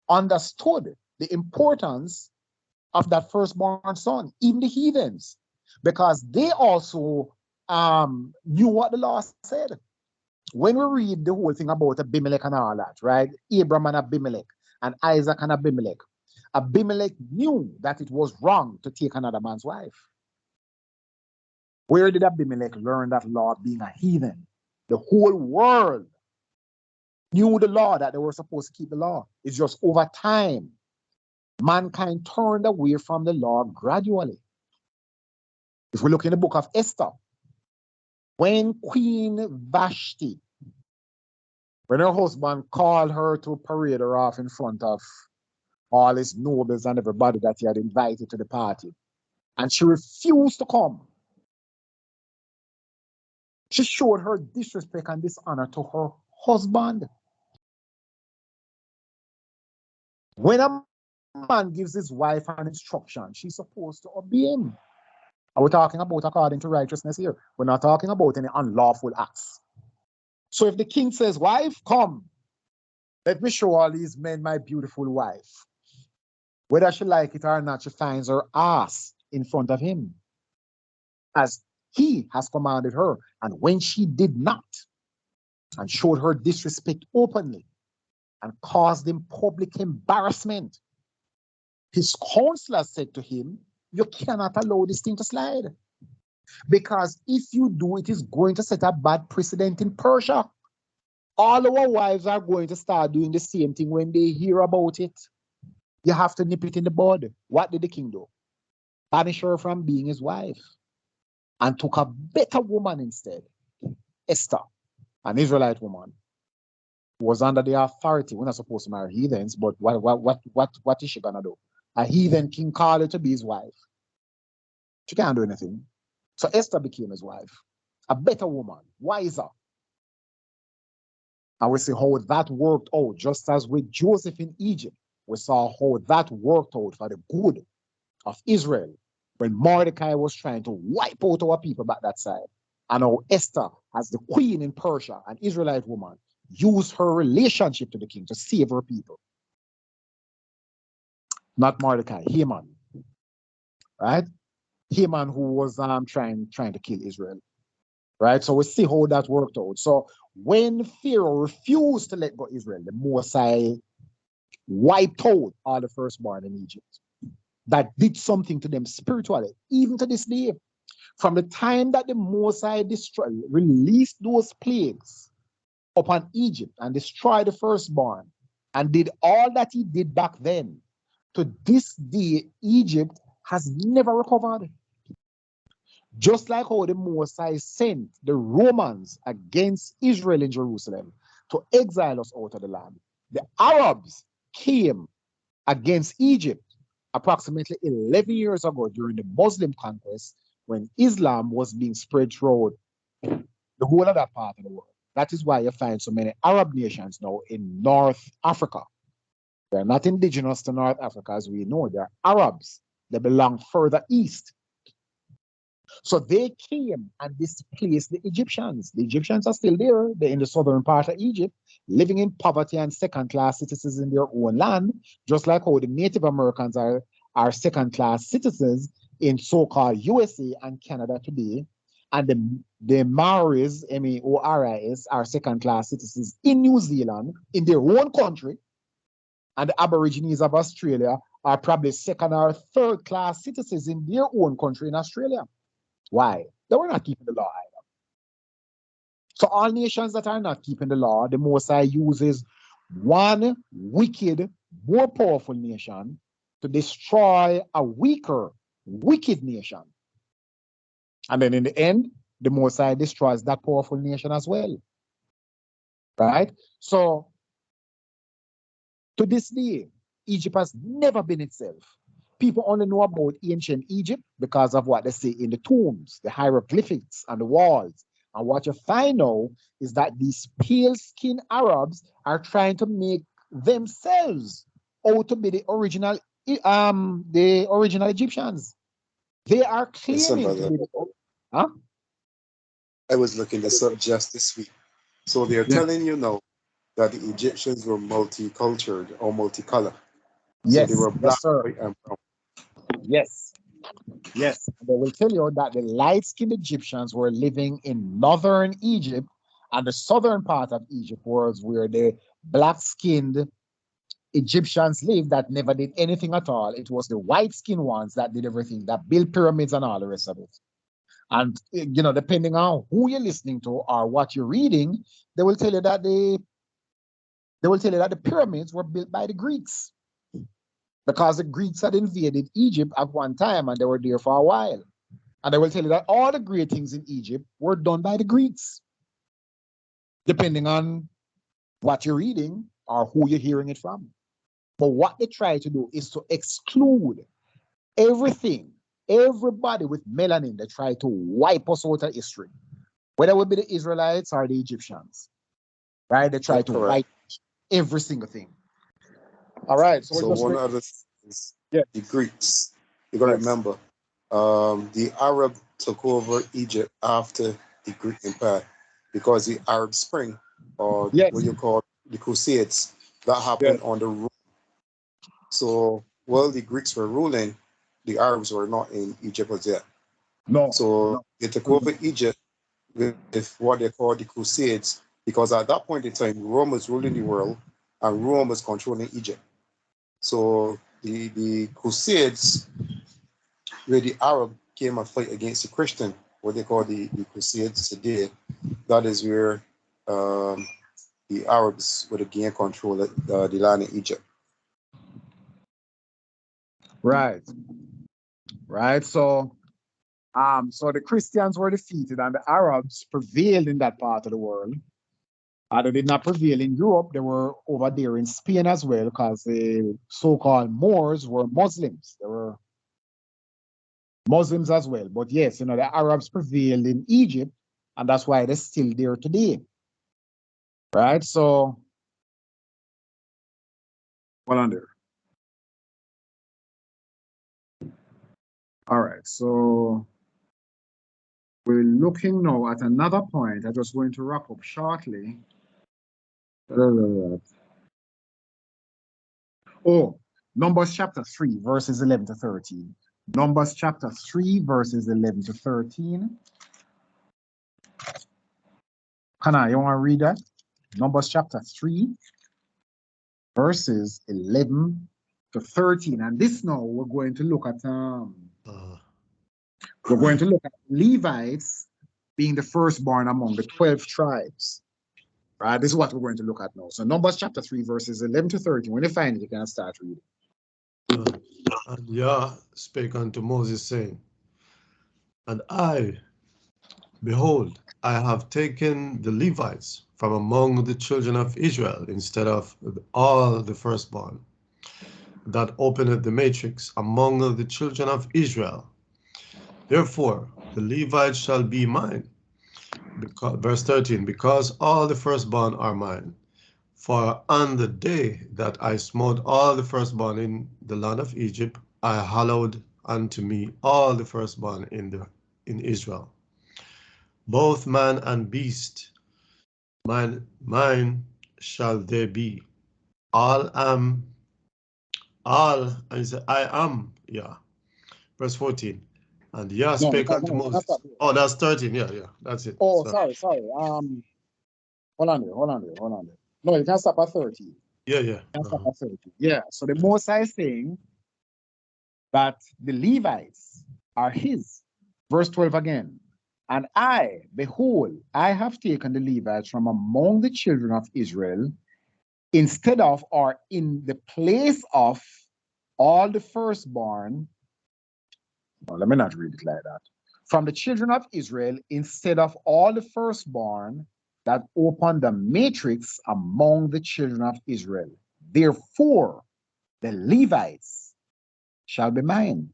understood the importance of that firstborn son, even the heathens, because they also knew what the law said. When we read the whole thing about Abimelech and all that, right? Abraham and Abimelech and Isaac and Abimelech. Abimelech knew that it was wrong to take another man's wife. Where did Abimelech learn that law being a heathen? The whole world knew the law, that they were supposed to keep the law. It's just over time, mankind turned away from the law gradually. If we look in the book of Esther, when Queen Vashti, when her husband called her to parade her off in front of all his nobles and everybody that he had invited to the party, and she refused to come, she showed her disrespect and dishonor to her husband. When a man gives his wife an instruction, she's supposed to obey him. Are we talking about according to righteousness here? We're not talking about any unlawful acts. So if the king says, wife, come, let me show all these men my beautiful wife. Whether she like it or not, she finds her ass in front of him, as he has commanded her. And when she did not, and showed her disrespect openly, and caused him public embarrassment, his counselor said to him, you cannot allow this thing to slide. Because if you do, it is going to set a bad precedent in Persia. All our wives are going to start doing the same thing when they hear about it. You have to nip it in the bud. What did the king do? Banish her from being his wife and took a better woman instead, Esther, an Israelite woman, who was under the authority. We're not supposed to marry heathens, but what is she gonna do? A heathen king called her to be his wife. She can't do anything. So Esther became his wife, a better woman, wiser. And we see how that worked out, just as with Joseph in Egypt. We saw how that worked out for the good of Israel when Mordecai was trying to wipe out our people back that side. And how Esther, as the queen in Persia, an Israelite woman, used her relationship to the king to save her people. Not Mordecai, Haman, right? Haman, who was trying to kill Israel, right? So we see how that worked out. So when Pharaoh refused to let go Israel, the Mosai wiped out all the firstborn in Egypt. That did something to them spiritually, even to this day. From the time that the Mosai released those plagues upon Egypt and destroyed the firstborn and did all that he did back then, to this day, Egypt has never recovered. Just like how the Mosai sent the Romans against Israel in Jerusalem to exile us out of the land, the Arabs came against Egypt approximately 11 years ago during the Muslim conquest, when Islam was being spread throughout the whole of that part of the world. That is why you find so many Arab nations now in North Africa. They're not indigenous to North Africa as we know. They're Arabs. They belong further east. So they came and displaced the Egyptians. The Egyptians are still there. They're in the southern part of Egypt, living in poverty and second-class citizens in their own land, just like how the Native Americans are second-class citizens in so-called USA and Canada today. And the Maoris, M-A-O-R-I-S, are second-class citizens in New Zealand, in their own country. And the Aborigines of Australia are probably second or third-class citizens in their own country in Australia. Why? They were not keeping the law either. So all nations that are not keeping the law, the Most High uses one wicked, more powerful nation to destroy a weaker, wicked nation. And then in the end, the Most High destroys that powerful nation as well. Right? So to this day, Egypt has never been itself. People only know about ancient Egypt because of what they see in the tombs, the hieroglyphics and the walls. And what you find out is that these pale-skinned Arabs are trying to make themselves out to be the original Egyptians. They are claiming to be the, huh? I was looking this up just this week. So they're telling you now that the Egyptians were multicultural or multicolor. Yes, so they were black, yes, white, and brown. Yes. Yes. They will tell you that the light-skinned Egyptians were living in northern Egypt, and the southern part of Egypt was where the black-skinned Egyptians lived that never did anything at all. It was the white-skinned ones that did everything, that built pyramids and all the rest of it. And depending on who you're listening to or what you're reading, they will tell you that the pyramids were built by the Greeks, because the Greeks had invaded Egypt at one time and they were there for a while. And they will tell you that all the great things in Egypt were done by the Greeks, depending on what you're reading or who you're hearing it from. But what they try to do is to exclude everything, everybody with melanin. They try to wipe us out of history, whether it would be the Israelites or the Egyptians, right? They try to wipe every single thing. All right. So one other thing is the Greeks. You got to remember, the Arab took over Egypt after the Greek Empire, because the Arab Spring, or what you call the Crusades, that happened on the Rome. So while the Greeks were ruling, the Arabs were not in Egypt as yet. So they took over Egypt with what they call the Crusades, because at that point in time, Rome was ruling the world and Rome was controlling Egypt. So the Crusades, where the Arab came and fight against the Christian, what they call the Crusades today, that is where the Arabs would have gained control of the land in Egypt. Right. So the Christians were defeated and the Arabs prevailed in that part of the world. They did not prevail in Europe. They were over there in Spain as well, because the so-called Moors were Muslims. They were Muslims as well. But yes, the Arabs prevailed in Egypt, and that's why they're still there today. Right? So, well, on there. All right. So we're looking now at another point. I'm just going to wrap up shortly. Oh, Numbers chapter 3, verses 11 to 13. Numbers chapter 3, verses 11 to 13. Kana, you want to read that? Numbers chapter 3, verses 11 to 13. And this now we're going to look at Levites being the firstborn among the 12 tribes. Right? This is what we're going to look at now. So Numbers chapter 3, verses 11 to 13. When you find it, you can start reading. And Yah spake unto Moses, saying, And I, behold, I have taken the Levites from among the children of Israel instead of all the firstborn, that openeth the matrix among the children of Israel. Therefore, the Levites shall be mine. Verse 13, because all the firstborn are mine. For on the day that I smote all the firstborn in the land of Egypt, I hallowed unto me all the firstborn in in Israel. Both man and beast, mine shall they be. All I am, yeah. Verse 14. And Yah No, spake no, unto no, that's Moses. not there. Oh, that's 13. Yeah, that's it. Oh, Sorry. sorry. Hold on there. No, you can stop at 30. Yeah. You can stop at 30. Yeah. So the Most High is saying that the Levites are his. Verse 12 again. And I, behold, I have taken the Levites from among the children of Israel instead of or in the place of all the firstborn. Well, let me not read it like that. From the children of Israel instead of all the firstborn that open the matrix among the children of Israel. Therefore, the Levites shall be mine.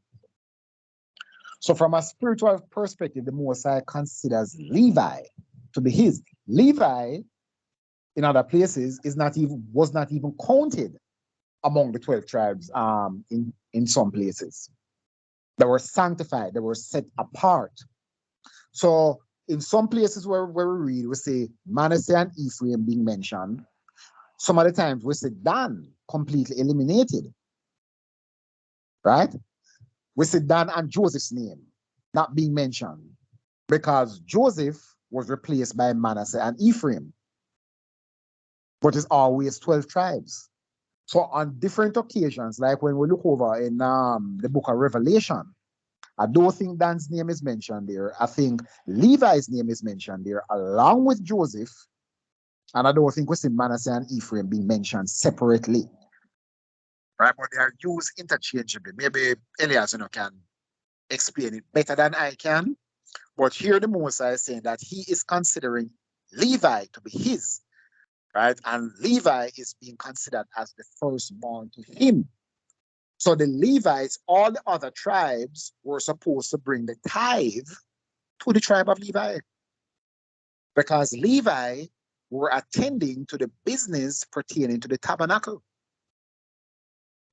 So from a spiritual perspective, the Most High considers Levi to be his. Levi, in other places, was not even counted among the 12 tribes in some places. They were sanctified, they were set apart. So in some places where we read, we see Manasseh and Ephraim being mentioned. Some other times we see Dan completely eliminated. Right? We see Dan and Joseph's name not being mentioned because Joseph was replaced by Manasseh and Ephraim. But it's always 12 tribes. So on different occasions, like when we look over in the book of Revelation, I don't think Dan's name is mentioned there. I think Levi's name is mentioned there along with Joseph. And I don't think we see Manasseh and Ephraim being mentioned separately. Right, but they are used interchangeably. Maybe Elias can explain it better than I can. But here the Moses is saying that he is considering Levi to be his. Right? And Levi is being considered as the firstborn to him. So the Levites, all the other tribes, were supposed to bring the tithe to the tribe of Levi. Because Levi were attending to the business pertaining to the tabernacle.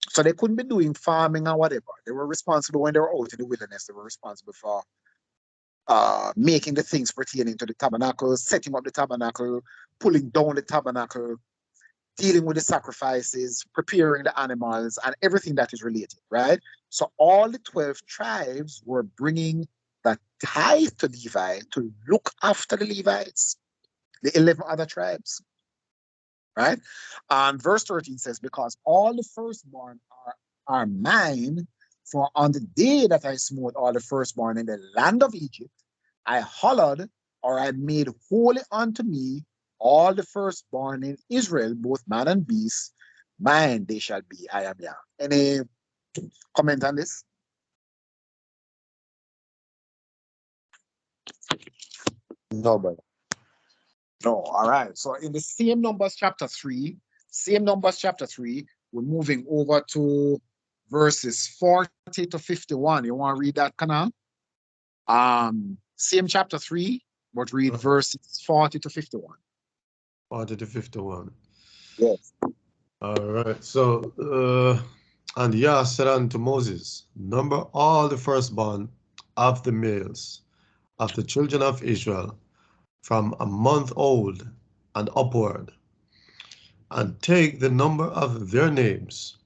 So they couldn't be doing farming or whatever. They were responsible when they were out in the wilderness. They were responsible for making the things pertaining to the tabernacle, setting up the tabernacle, pulling down the tabernacle, dealing with the sacrifices, preparing the animals, and everything that is related, right? So all the 12 tribes were bringing the tithe to Levi to look after the Levites, the 11 other tribes, right? And verse 13 says, because all the firstborn are mine, for on the day that I smote all the firstborn in the land of Egypt, I hollowed, or I made holy unto me all the firstborn in Israel, both man and beast, mine they shall be. I am Yah. Any comment on this? No, brother. No. All right. So in the same Numbers chapter 3, we're moving over to verses 40 to 51. You want to read that, Kana? Same chapter 3, but read verses 40 to 51. 40 to 51. Yes. All right. So, and Yah said unto Moses, number all the firstborn of the males of the children of Israel from a month old and upward, and take the number of their names.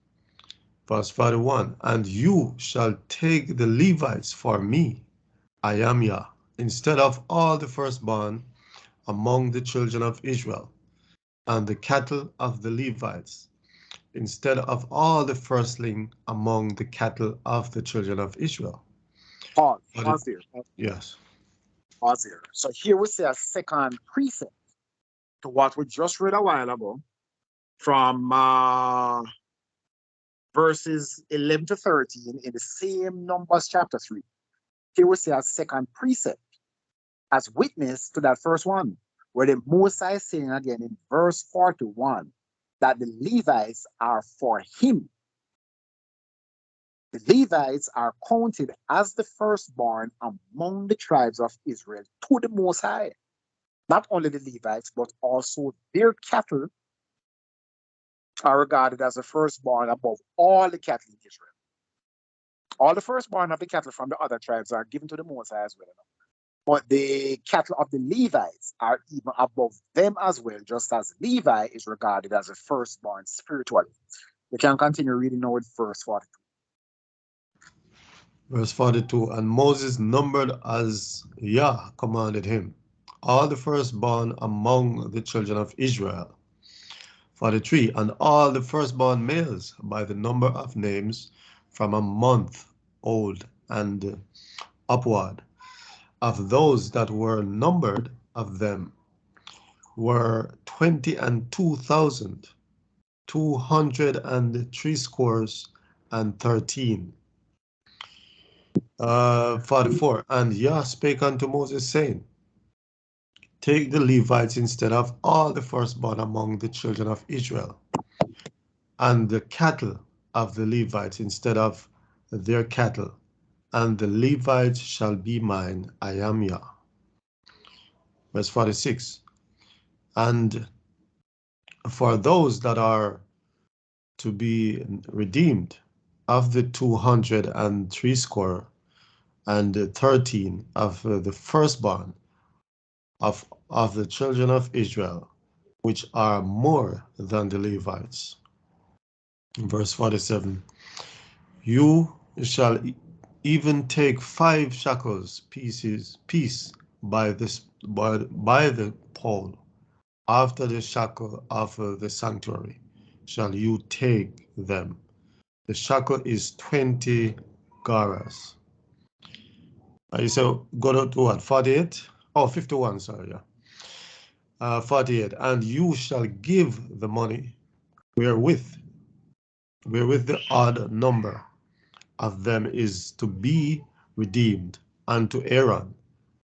Verse 41, and you shall take the Levites for me, I am Yah, instead of all the firstborn among the children of Israel, and the cattle of the Levites, instead of all the firstling among the cattle of the children of Israel. Pause there. Yes. Pause there. So here we see a second precept to what we just read a while ago from verses 11 to 13 in the same Numbers chapter 3. Here we see a second precept as witness to that first one, where the Moses is saying again in verse 41 that the Levites are for him. The Levites are counted as the firstborn among the tribes of Israel to the Most High. Not only the Levites, but also their cattle are regarded as the firstborn above all the cattle in Israel. All the firstborn of the cattle from the other tribes are given to the Most High as well. But the cattle of the Levites are even above them as well, just as Levi is regarded as a firstborn spiritually. You can continue reading now with verse 42. Verse 42, and Moses numbered as Yah commanded him, all the firstborn among the children of Israel. 43, and all the firstborn males by the number of names from a month old and upward, of those that were numbered of them, were 22,203 scores and 13. 44, and Yah spake unto Moses, saying, take the Levites instead of all the firstborn among the children of Israel, and the cattle of the Levites instead of their cattle, and the Levites shall be mine, I am Yah. Verse 46, and for those that are to be redeemed of the 203 score and 13 of the firstborn of the children of Israel, which are more than the Levites. Verse 47, you shall even take 5 shekels piece by the pole, after the shekel of the sanctuary shall you take them. The shekel is 20 garas. You say go to what, 48? Oh, 51, sorry, yeah. 48, and you shall give the money wherewith the odd number of them is to be redeemed unto Aaron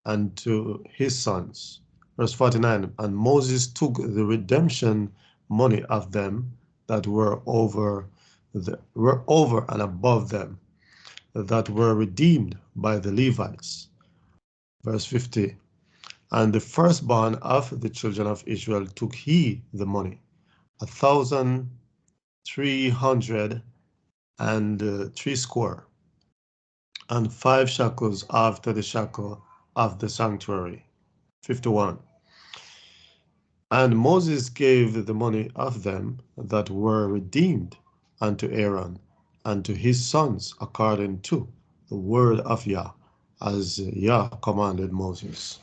and to his sons. Verse 49, and Moses took the redemption money of them that were over and above them, that were redeemed by the Levites. Verse 50, and the firstborn of the children of Israel took he the money, 1,303 score, and 5 shekels after the shekel of the sanctuary. 51. And Moses gave the money of them that were redeemed unto Aaron and to his sons according to the word of Yah, as Yah commanded Moses.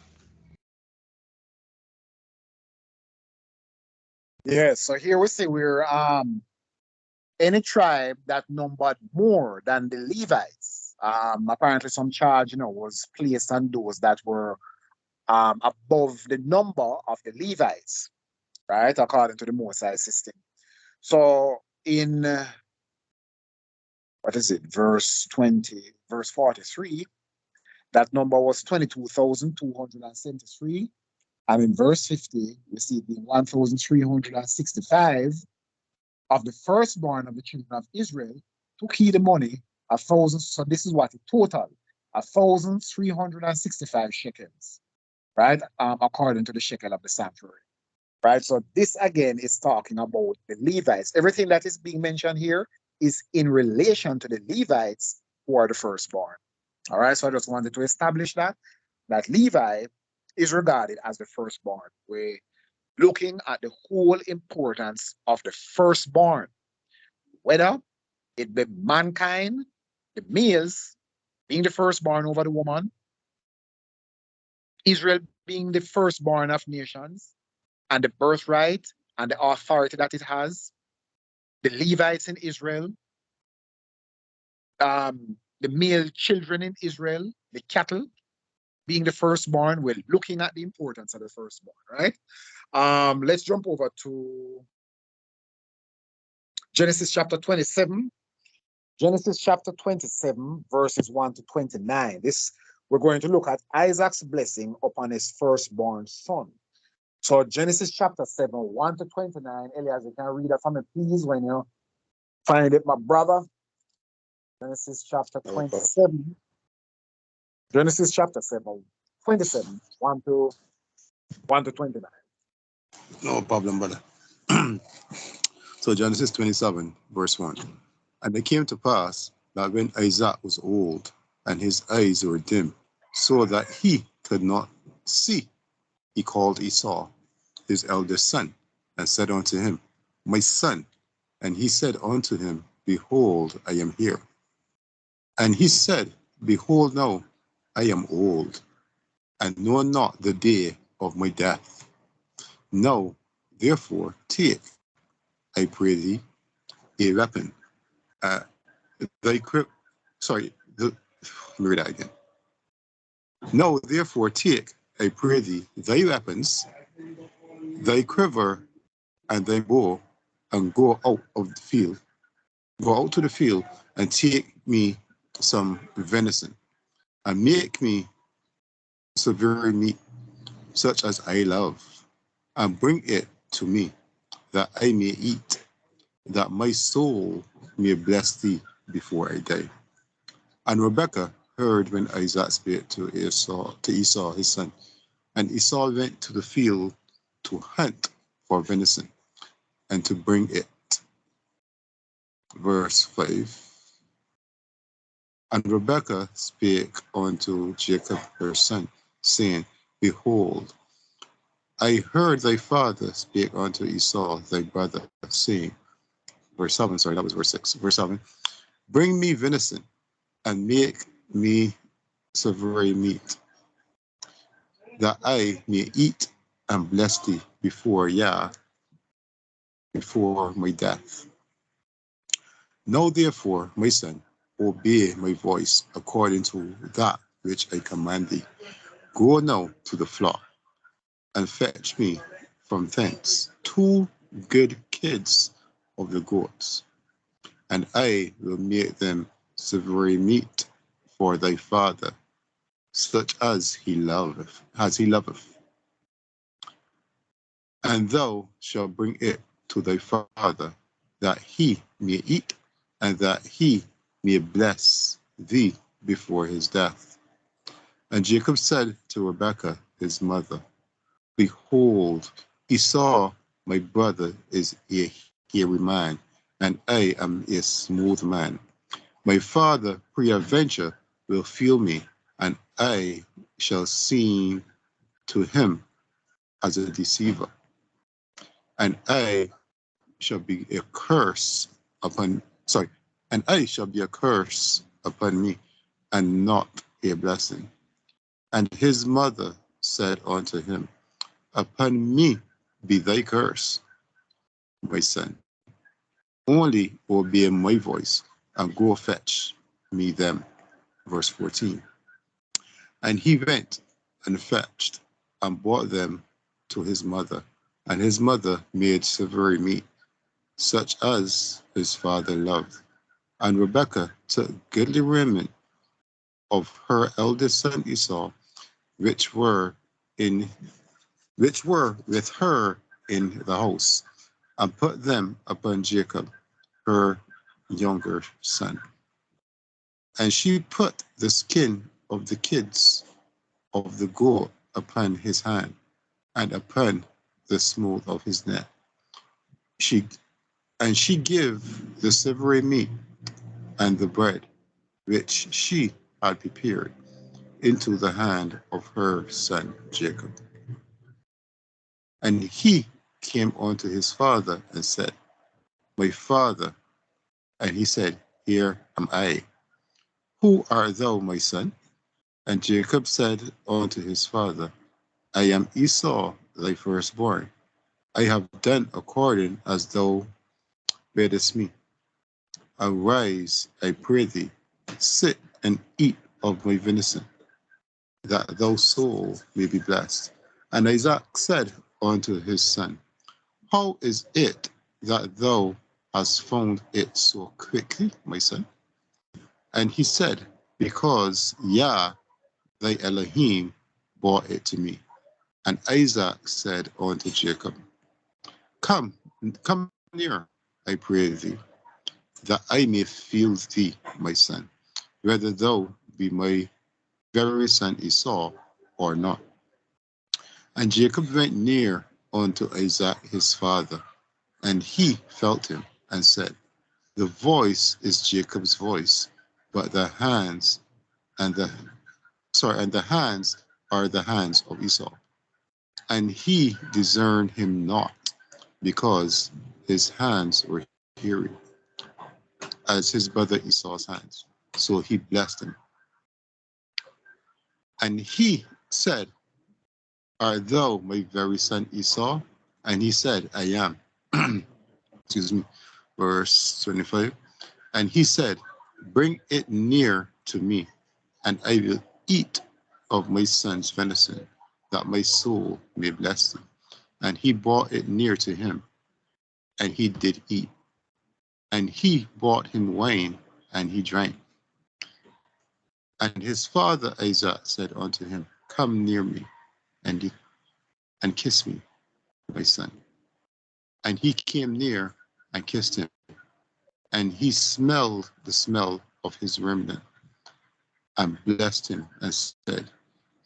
Yeah, so here we see we're any tribe that numbered more than the Levites. Apparently some charge, was placed on those that were above the number of the Levites, right? According to the Mosaic system. So in what is it, verse 43, that number was 22,273. And in verse 50, we see it being 1,365 of the firstborn of the children of Israel took he the money, 1,000. So this is what it total, 1,365 shekels, right? According to the shekel of the sanctuary, right? So this again is talking about the Levites. Everything that is being mentioned here is in relation to the Levites who are the firstborn. All right. So I just wanted to establish that Levi is regarded as the firstborn. We're looking at the whole importance of the firstborn, whether it be mankind, the males being the firstborn over the woman, Israel being the firstborn of nations, and the birthright and the authority that it has, the Levites in Israel, the male children in Israel, the cattle being the firstborn. We're looking at the importance of the firstborn, right? Let's jump over to Genesis chapter 27. Genesis chapter 27, verses 1 to 29. We're going to look at Isaac's blessing upon his firstborn son. So Genesis chapter 7, 1 to 29. Elias, you can read that for me, please, when you find it, my brother. Genesis chapter 27. Genesis chapter 7, 27, 1 to 29. No problem, brother. So Genesis 27, verse 1. And it came to pass that when Isaac was old and his eyes were dim, so that he could not see, he called Esau, his eldest son, and said unto him, My son. And he said unto him, Behold, I am here. And he said, Behold now, I am old, and know not the day of my death. Now, therefore, take, I pray thee, a weapon. Let me read that again. Now, therefore, take, I pray thee, thy weapons, thy quiver, and thy bow, and go out to the field, and take me some venison, and make me severe meat, such as I love, and bring it to me, that I may eat, that my soul may bless thee before I die. And Rebekah heard when Isaac spake to Esau his son. And Esau went to the field to hunt for venison, and to bring it. Verse 5. And Rebekah spake unto Jacob her son, saying, Behold, I heard thy father speak unto Esau thy brother, saying, verse 7, sorry, that was verse 6. Verse 7, Bring me venison, and make me savory meat, that I may eat and bless thee before my death. Now therefore, my son, obey my voice according to that which I command thee. Go now to the flock, and fetch me from thence 2 good kids of the goats, and I will make them savory meat for thy father, such as he loveth. And thou shalt bring it to thy father, that he may eat, and that he may bless thee before his death. And Jacob said to Rebekah his mother, Behold, Esau my brother is a hairy man, and I am a smooth man. My father peradventure will feel me, and I shall seem to him as a deceiver. And I shall be a curse upon me, and not a blessing. And his mother said unto him, Upon me be thy curse, my son. Only obey my voice, and go fetch me them. Verse 14. And he went and fetched and brought them to his mother. And his mother made savory meat, such as his father loved. And Rebekah took goodly raiment of her eldest son Esau, which were with her in the house, and put them upon Jacob, her younger son. And she put the skin of the kids of the goat upon his hand, and upon the smooth of his neck. She gave the savory meat and the bread, which she had prepared, into the hand of her son Jacob. And he came unto his father and said, My father. And he said, Here am I. Who art thou, my son? And Jacob said unto his father, I am Esau, thy firstborn. I have done according as thou badest me. Arise, I pray thee, sit and eat of my venison, that thy soul may be blessed. And Isaac said unto his son, How is it that thou hast found it so quickly, my son? And he said, Because Yah, thy Elohim, brought it to me. And Isaac said unto Jacob, Come near, I pray thee, that I may feel thee, my son, whether thou be my very son Esau or not. And Jacob went near unto Isaac his father, and he felt him, and said, The voice is Jacob's voice, but the hands and the hands are the hands of Esau. And he discerned him not, because his hands were hairy, as his brother Esau's hands. So he blessed him. And he said, Art thou my very son Esau? And he said, I am. Excuse me. Verse 25. And he said, Bring it near to me, and I will eat of my son's venison, that my soul may bless thee. And he brought it near to him, and he did eat. And he brought him wine, and he drank. And his father Isaac said unto him, Come near me, and kiss me, my son. And he came near and kissed him. And he smelled the smell of his remnant, and blessed him, and said,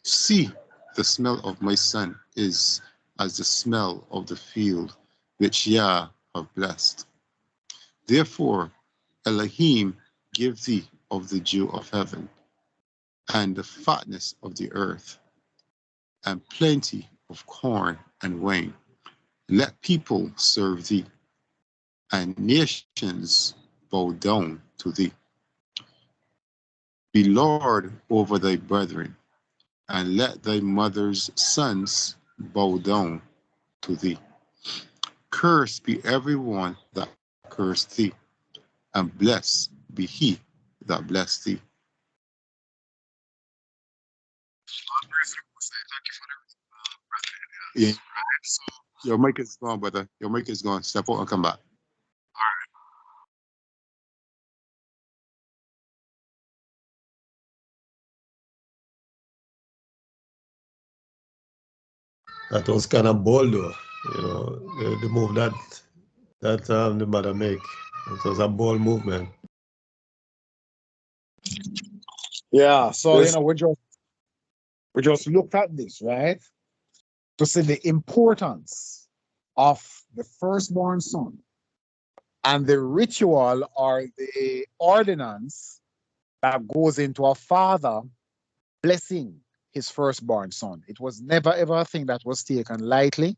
See, the smell of my son is as the smell of the field which Yah have blessed. Therefore Elohim give thee of the dew of heaven, and the fatness of the earth, and plenty of corn and wine. Let people serve thee, and nations bow down to thee. Be Lord over thy brethren, and let thy mother's sons bow down to thee. Cursed be everyone that cursed thee, and blessed be he that blessed thee. Yeah. Your mic is gone, brother. Your mic is gone. Step out and come back. That was kind of bold, though. The move that the mother make. It was a bold movement. Yeah, so Yes. we just looked at this, right? To see the importance of the firstborn son and the ritual or the ordinance that goes into a father blessing his firstborn son. It was never ever a thing that was taken lightly.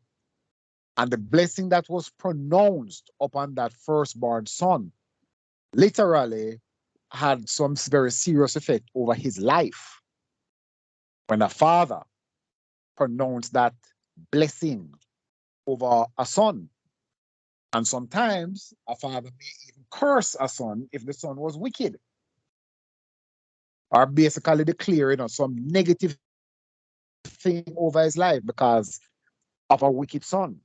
And the blessing that was pronounced upon that firstborn son literally had some very serious effect over his life. When a father pronounced that blessing over a son, and sometimes a father may even curse a son if the son was wicked, or basically declare some negative thing over his life because of a wicked son.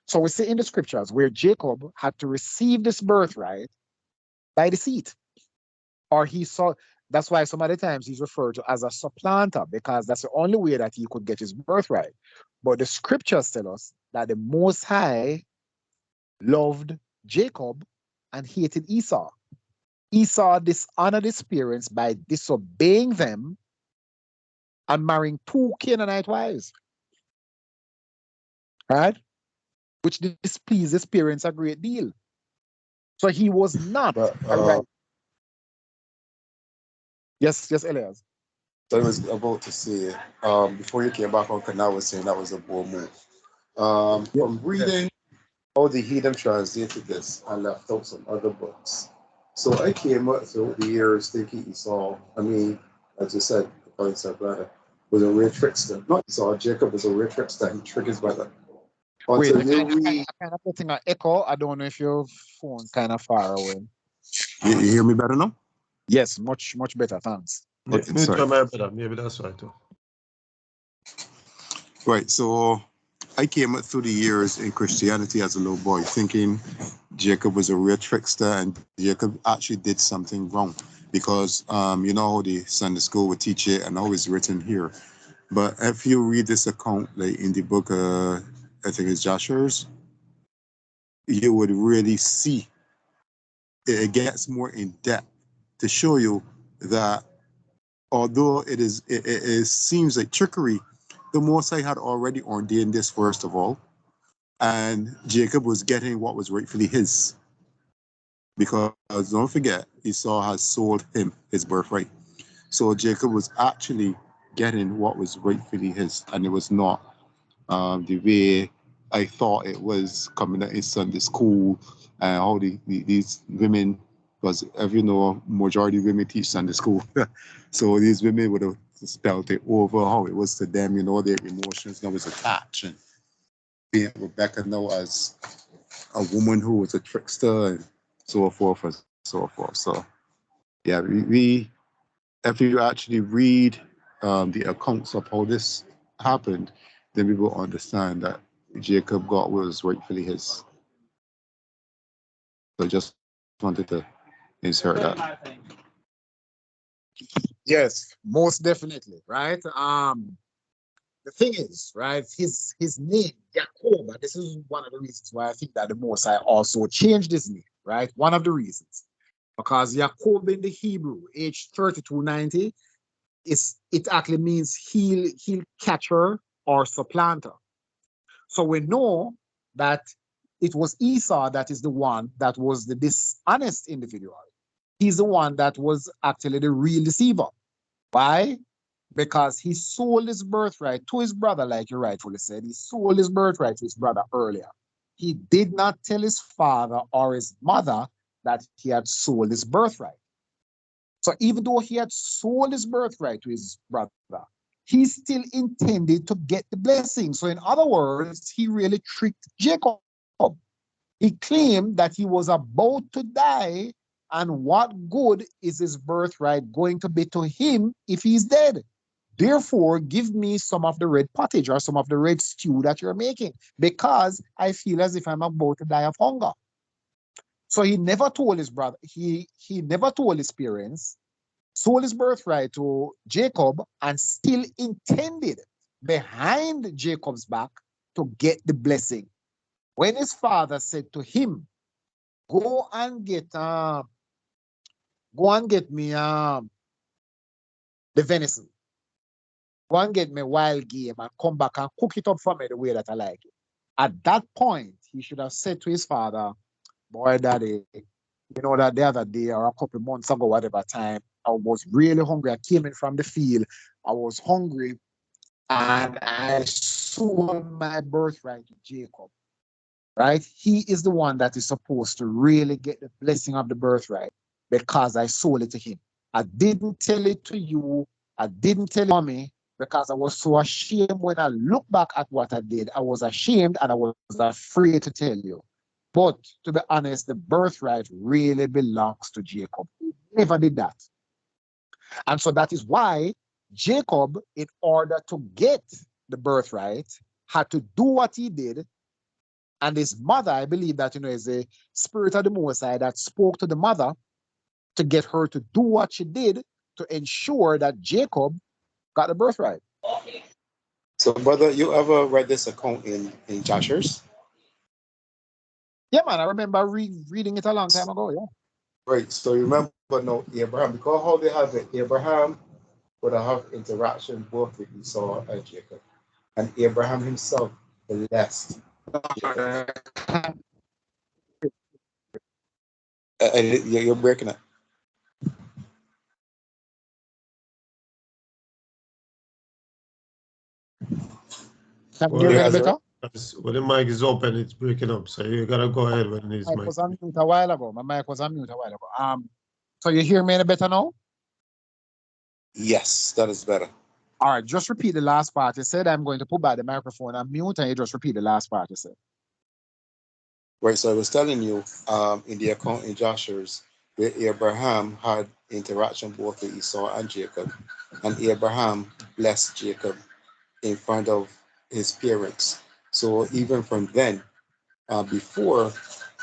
So we see in the scriptures where Jacob had to receive this birthright by deceit, or he saw. That's why some other times he's referred to as a supplanter, because that's the only way that he could get his birthright. But the scriptures tell us that the Most High loved Jacob and hated Esau. Esau dishonored his parents by disobeying them and marrying 2 Canaanite wives, right? Which displeased his parents a great deal. So he was not a right. Yes, Elias. So I was about to say, before you came back, Uncle Now was saying that was a bold move. From reading how the heathen translated this and left out some other books. So I came up through the years thinking Esau, as you said, according to brother, was a real trickster. Not Esau, Jacob was a real trickster. He tricked his brother. Wait, Until I kind of putting an echo. I don't know if your phone kind of far away. You hear me better now? Yes, much better. Thanks. Okay, Me sorry. try my better. Maybe that's right too. Right, so I came up through the years in Christianity as a little boy thinking Jacob was a real trickster and Jacob actually did something wrong because you know how the Sunday school would teach it and always written here. But if you read this account like in the book, I think it's Joshua's, you would really see it gets more in depth to show you that although it seems like trickery, the Most High had already ordained this first of all, and Jacob was getting what was rightfully his. because don't forget, Esau has sold him his birthright. So Jacob was actually getting what was rightfully his, and it was not the way I thought it was coming out in Sunday school, and how these women, because as you know, majority of women teach Sunday school, so these women would have spelled it over how it was to them, you know, their emotions now was attached, and being Rebecca now as a woman who was a trickster and so forth and so forth. So yeah, we if you actually read the accounts of how this happened, then we will understand that Jacob got what was rightfully his. So just wanted to insert that. Yes, most definitely, right? The thing is, right, his name, Jacob, and this is one of the reasons why I think that the Most High also changed his name, right? One of the reasons. Because Jacob in the Hebrew, age 3290, it actually means heel catcher or supplanter. So we know that it was Esau that is the one that was the dishonest individual. He's the one that was actually the real deceiver. Why? Because he sold his birthright to his brother, like you rightfully said. He sold his birthright to his brother earlier. He did not tell his father or his mother that he had sold his birthright. So even though he had sold his birthright to his brother, he still intended to get the blessing. So in other words, he really tricked Jacob. He claimed that he was about to die, and what good is his birthright going to be to him if he's dead? Therefore, give me some of the red pottage or some of the red stew that you're making, because I feel as if I'm about to die of hunger. So he never told his brother, he never told his parents, sold his birthright to Jacob, and still intended behind Jacob's back to get the blessing. When his father said to him, go and get me the venison. Go and get me wild game and come back and cook it up for me the way that I like it. At that point, he should have said to his father, boy, daddy, you know that the other day or a couple months ago, whatever time, I was really hungry. I came in from the field. I was hungry and I sold my birthright to Jacob. Right? He is the one that is supposed to really get the blessing of the birthright because I sold it to him. I didn't tell it to you. I didn't tell mommy because I was so ashamed when I look back at what I did. I was ashamed and I was afraid to tell you. But to be honest, the birthright really belongs to Jacob. He never did that. And so that is why Jacob, in order to get the birthright, had to do what he did. And his mother, I believe that, is a spirit of the Most High that spoke to the mother to get her to do what she did to ensure that Jacob got the birthright. So, brother, you ever read this account in Joshua's? Yeah, man, I remember reading it a long time ago, yeah. Right. So you remember no Abraham, because how they have it, Abraham would have interaction both with Esau and Jacob. And Abraham himself blessed Jacob. And you're breaking it. Can you Well, hear me any Yeah, better? when the mic is open, it's breaking up. So you gotta go ahead when his My mic mic. was on mute a while ago. My mic was on mute a while ago. So you hear me any better now? yes, that is better. All right, just repeat the last part. You said I'm going to put back the microphone on mute, and you just repeat the last part you said. Right. So I was telling you, in the account in Joshua's, where Abraham had interaction both with Esau and Jacob, and Abraham blessed Jacob in front of his parents. So even from then, before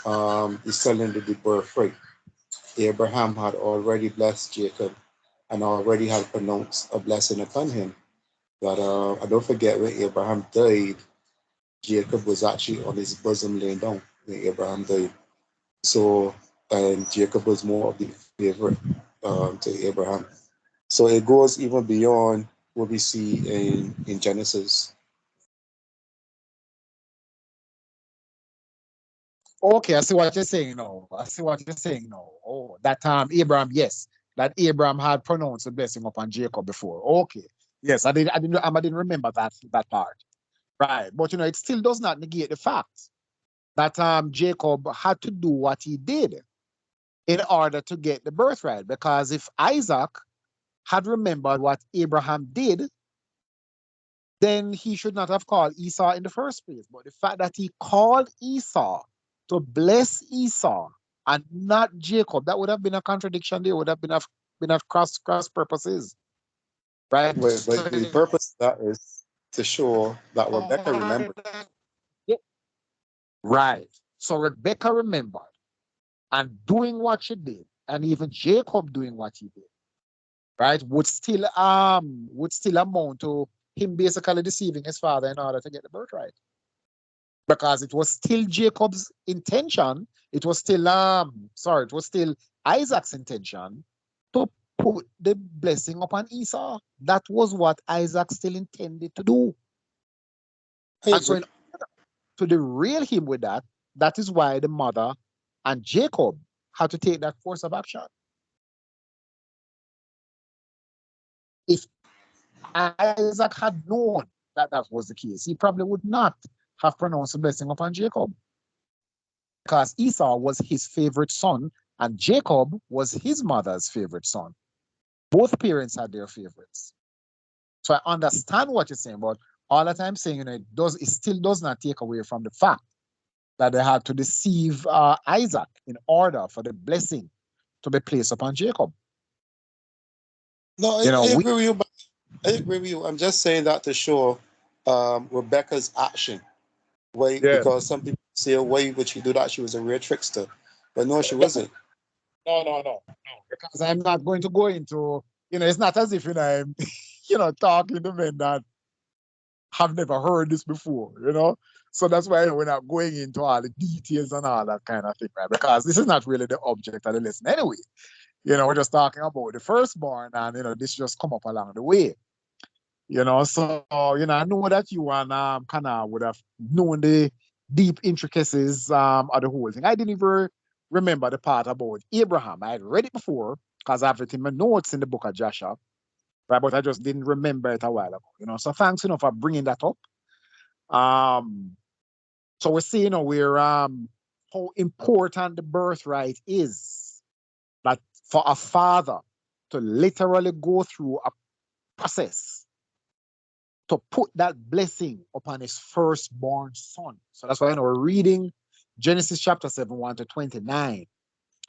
the selling of the birthright, Abraham had already blessed Jacob and already had pronounced a blessing upon him. But I don't forget when Abraham died, Jacob was actually on his bosom laying down when Abraham died. So, and Jacob was more of the favorite to Abraham. So it goes even beyond what we see in Genesis. Okay, I see what you're saying now. I see what you're saying now. Oh, that Abraham, yes, that Abraham had pronounced the blessing upon Jacob before. Okay, yes, I didn't remember that part. Right, but it still does not negate the fact that Jacob had to do what he did in order to get the birthright. Because if Isaac had remembered what Abraham did, then he should not have called Esau in the first place. But the fact that he called Esau to bless Esau and not Jacob, that would have been a contradiction there, would have been a cross purposes. Right? But the purpose of that is to show that Rebecca remembered. Right. So Rebecca remembered and doing what she did, and even Jacob doing what he did, right, would still amount to him basically deceiving his father in order to get the birthright. Because it was still Jacob's intention, it was still Isaac's intention to put the blessing upon Esau. That was what Isaac still intended to do. And so to derail him with that, that is why the mother and Jacob had to take that course of action. If Isaac had known that that was the case, he probably would not have pronounced the blessing upon Jacob. Because Esau was his favorite son, and Jacob was his mother's favorite son. Both parents had their favorites. So I understand what you're saying, but all that I'm saying, it still does not take away from the fact that they had to deceive Isaac in order for the blessing to be placed upon Jacob. No, I agree with you, but I agree with you. I'm just saying that to show Rebecca's action. Because some people say, why would she do that? She was a real trickster. But no, she wasn't. No. Because I'm not going to go into, it's not as if, I'm, talking to men that have never heard this before, So that's why we're not going into all the details and all that kind of thing, right? Because this is not really the object of the lesson anyway. We're just talking about the firstborn, and this just come up along the way. So I know that you and kind of would have known the deep intricacies of the whole thing. I didn't even remember the part about Abraham. I had read it before because I have it in my notes in the book of Joshua, right? But I just didn't remember it a while ago. So thanks, for bringing that up. So we're seeing, where how important the birthright is, that for a father to literally go through a process to put that blessing upon his firstborn son. So that's why we're reading Genesis chapter 7, 1 to 29,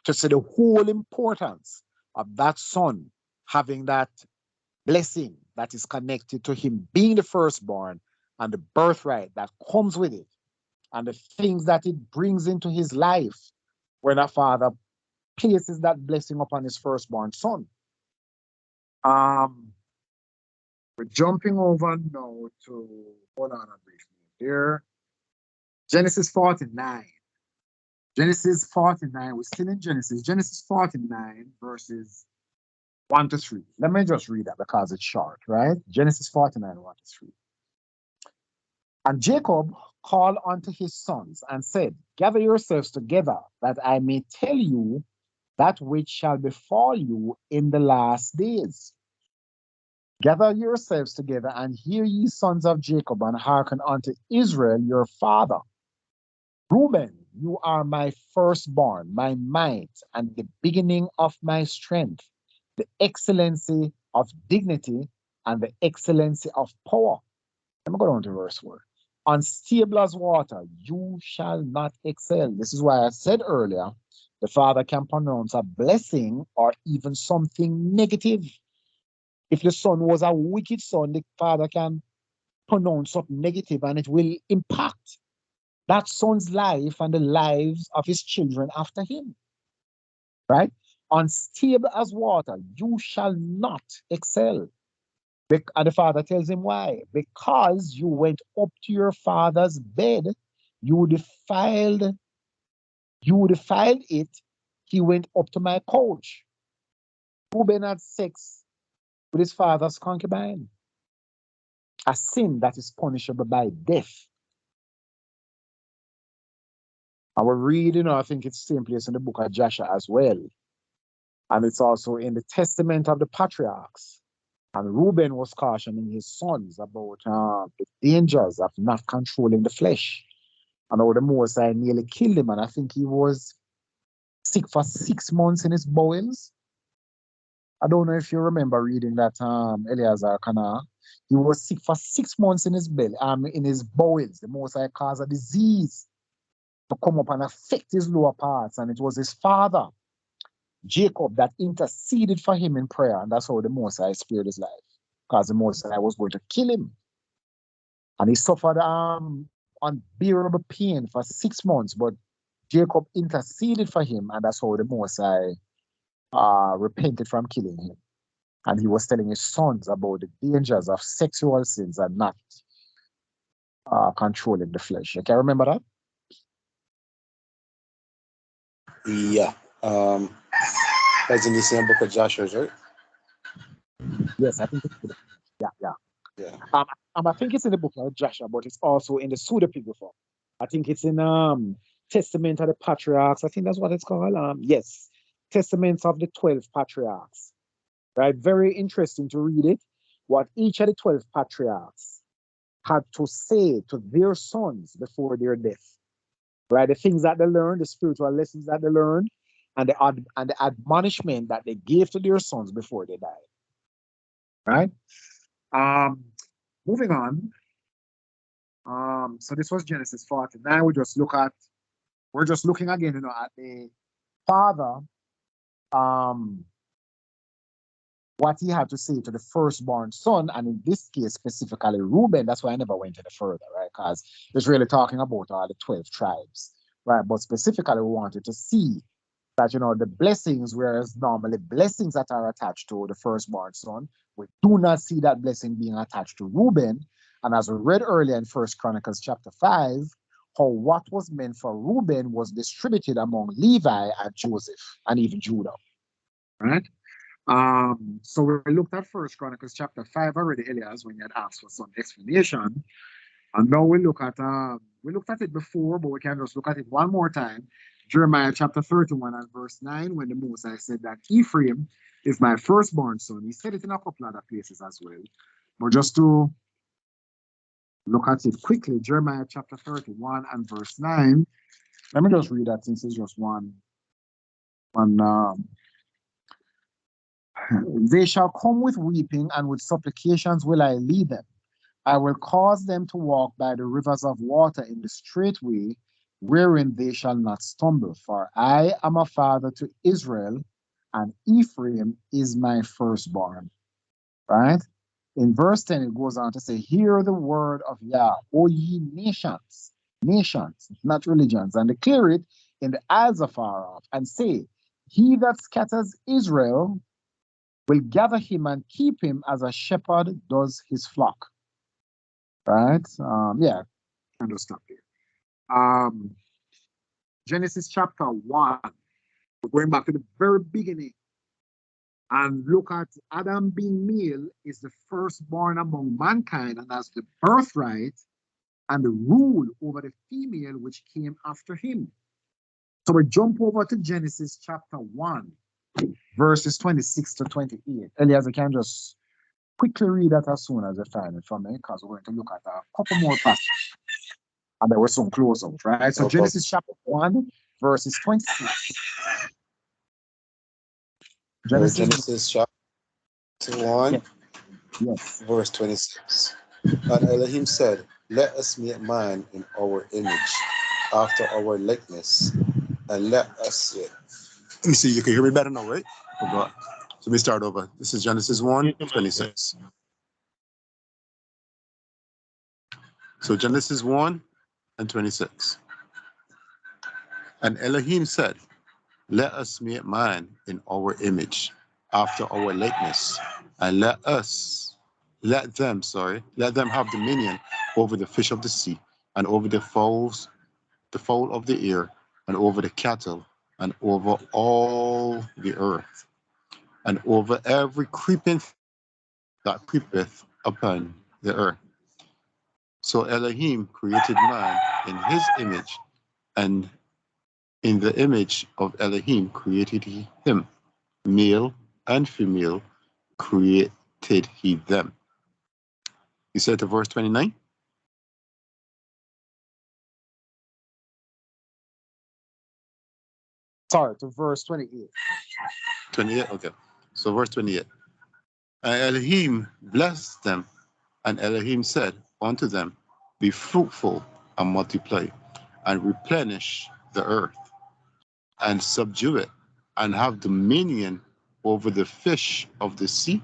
to see the whole importance of that son having that blessing that is connected to him being the firstborn and the birthright that comes with it, and the things that it brings into his life when a father places that blessing upon his firstborn son. We're jumping over now to, hold on a brief minute here, Genesis 49. Genesis 49, we're still in Genesis 49, verses 1 to 3. Let me just read that because it's short, right? Genesis 49, 1 to 3. And Jacob called unto his sons and said, gather yourselves together, that I may tell you that which shall befall you in the last days. Gather yourselves together and hear ye, sons of Jacob, and hearken unto Israel your father. Reuben, you are my firstborn, my might, and the beginning of my strength, the excellency of dignity, and the excellency of power. Let me go down to verse 4. Unstable as water, you shall not excel. This is why I said earlier, the father can pronounce a blessing or even something negative. If the son was a wicked son, the father can pronounce something negative and it will impact that son's life and the lives of his children after him. Right? Unstable as water, you shall not excel. And the father tells him why. Because you went up to your father's bed, you defiled it. He went up to my couch. Reuben had sex with his father's concubine. A sin that is punishable by death. And we read, I think it's the same place in the book of Joshua as well. And it's also in the testament of the patriarchs. And Reuben was cautioning his sons about the dangers of not controlling the flesh. And how the Mosai nearly killed him. And I think he was sick for 6 months in his bowels. I don't know if you remember reading that, Eleazar Kana. He was sick for 6 months in his belly, in his bowels. The Mosai caused a disease to come up and affect his lower parts. And it was his father, Jacob, that interceded for him in prayer. And that's how the Mosai spared his life. Because the Mosai was going to kill him. And he suffered unbearable pain for 6 months. But Jacob interceded for him. And that's how the Mosai repented from killing him. And he was telling his sons about the dangers of sexual sins and not controlling the flesh. You can remember that? Yeah. That's in the same book of Joshua, right? Yes, I think it's yeah. Yeah. I think it's in the book of Joshua, but it's also in the pseudepigrapha. I think it's in Testament of the Patriarchs. I think that's what it's called. Yes, Testaments of the 12 Patriarchs. Right, very interesting to read it. What each of the 12 patriarchs had to say to their sons before their death. Right, the things that they learned, the spiritual lessons that they learned, and the admonishment that they gave to their sons before they died. Right. Moving on. So this was Genesis 40. Now we're just looking again, at the father, what he had to say to the firstborn son, and in this case specifically Reuben. That's why I never went any further, right? Because it's really talking about all the 12 tribes, right? But specifically we wanted to see that, the blessings, whereas normally blessings that are attached to the firstborn son, we do not see that blessing being attached to Reuben. And as we read earlier in 1 Chronicles chapter 5, how what was meant for Reuben was distributed among Levi and Joseph and even Judah, right? So we looked at 1 Chronicles chapter 5 already, Elias, when you had asked for some explanation. And now we looked at it before, but we can just look at it one more time. Jeremiah chapter 31 and verse 9, when the Mosai said that Ephraim is my firstborn son. He said it in a couple other places as well. But just to look at it quickly, Jeremiah chapter 31 and verse 9. Let me just read that since it's just one. They shall come with weeping, and with supplications will I lead them. I will cause them to walk by the rivers of water in the straight way, wherein they shall not stumble. For I am a father to Israel, and Ephraim is my firstborn. Right? In verse 10, it goes on to say, hear the word of Yah, O ye nations, not religions, and declare it in the isles afar off, and say, he that scatters Israel will gather him and keep him as a shepherd does his flock. Right? Yeah, kind of stop there. Genesis chapter 1, we're going back to the very beginning. And look at Adam being male is the firstborn among mankind, and has the birthright and the rule over the female which came after him. So we jump over to Genesis chapter 1, verses 26 to 28. Elias, I can just quickly read that as soon as I find it for me, because we're going to look at a couple more passages. And there were some close out, right? So okay. Genesis chapter 1, verses 26. Genesis chapter 1, yes. Verse 26. And Elohim said, let us make man in our image, after our likeness, and let us see. Let me see, you can hear me better now, right? Oh, God. So let me start over. This is Genesis 1, 26. So Genesis 1 and 26. And Elohim said, let us make man in our image, after our likeness, and let them have dominion over the fish of the sea, and over the fowl of the air, and over the cattle, and over all the earth, and over every creeping thing that creepeth upon the earth. So Elohim created man in his image, and In the image of Elohim created he him, male and female created he them. You said to verse 29? Sorry, to verse 28. 28, okay. So verse 28. And Elohim blessed them, and Elohim said unto them, be fruitful and multiply, and replenish the earth, and subdue it, and have dominion over the fish of the sea,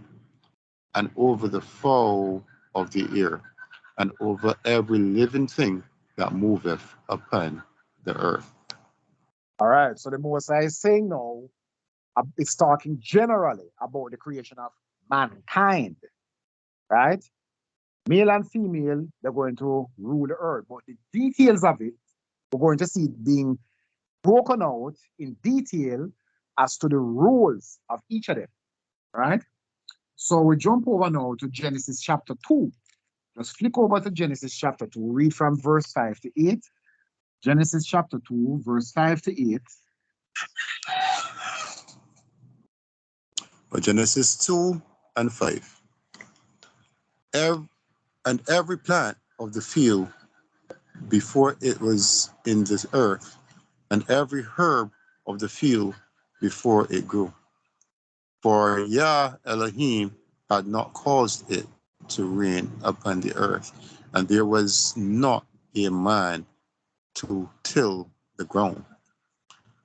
and over the fowl of the air, and over every living thing that moveth upon the earth. All right, so the Most High is saying now, it's talking generally about the creation of mankind, right? Male and female, they're going to rule the earth, but the details of it, we're going to see it being broken out in detail as to the roles of each of them, right? So we jump over now to Genesis chapter 2. Just flick over to Genesis chapter 2, read from verse 5 to 8. Genesis chapter 2, verse 5 to 8. Genesis 2 and 5. And every plant of the field before it was in the earth, and every herb of the field before it grew. For Yah Elohim had not caused it to rain upon the earth, and there was not a man to till the ground.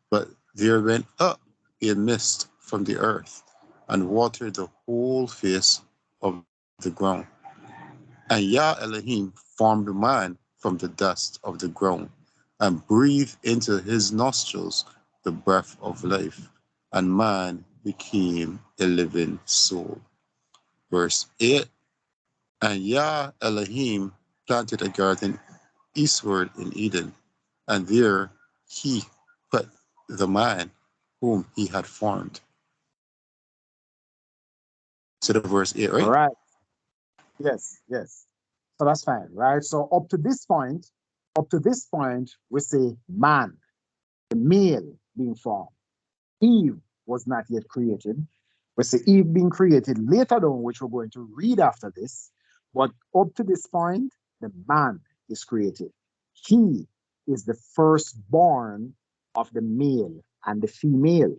But there went up a mist from the earth, and watered the whole face of the ground. And Yah Elohim formed man from the dust of the ground, and breathed into his nostrils the breath of life, and man became a living soul. Verse 8. And Yah Elohim planted a garden eastward in Eden, and there he put the man whom he had formed. So the verse 8, right? All right. Yes, yes. So that's fine, right? So up to this point, we say man, the male being formed. Eve was not yet created. We say Eve being created later on, which we're going to read after this. But up to this point, the man is created. He is the firstborn of the male and the female.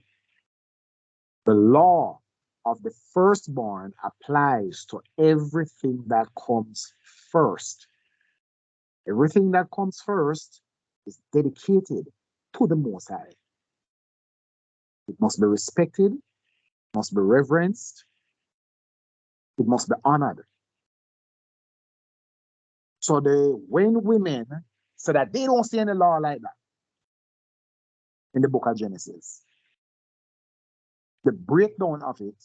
The law of the firstborn applies to everything that comes first. Everything that comes first is dedicated to the Most High. It must be respected, must be reverenced, it must be honored. So when women say that they don't see any law like that in the book of Genesis, the breakdown of it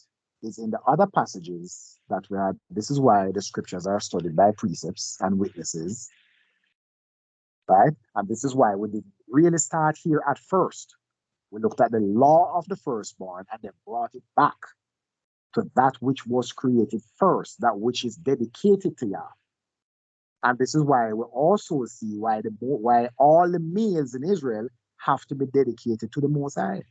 is in the other passages that we had. This is why the scriptures are studied by precepts and witnesses, right? And this is why we didn't really start here at first. We looked at the law of the firstborn and then brought it back to that which was created first, that which is dedicated to Yah. And this is why we also see why all the males in Israel have to be dedicated to the Most High.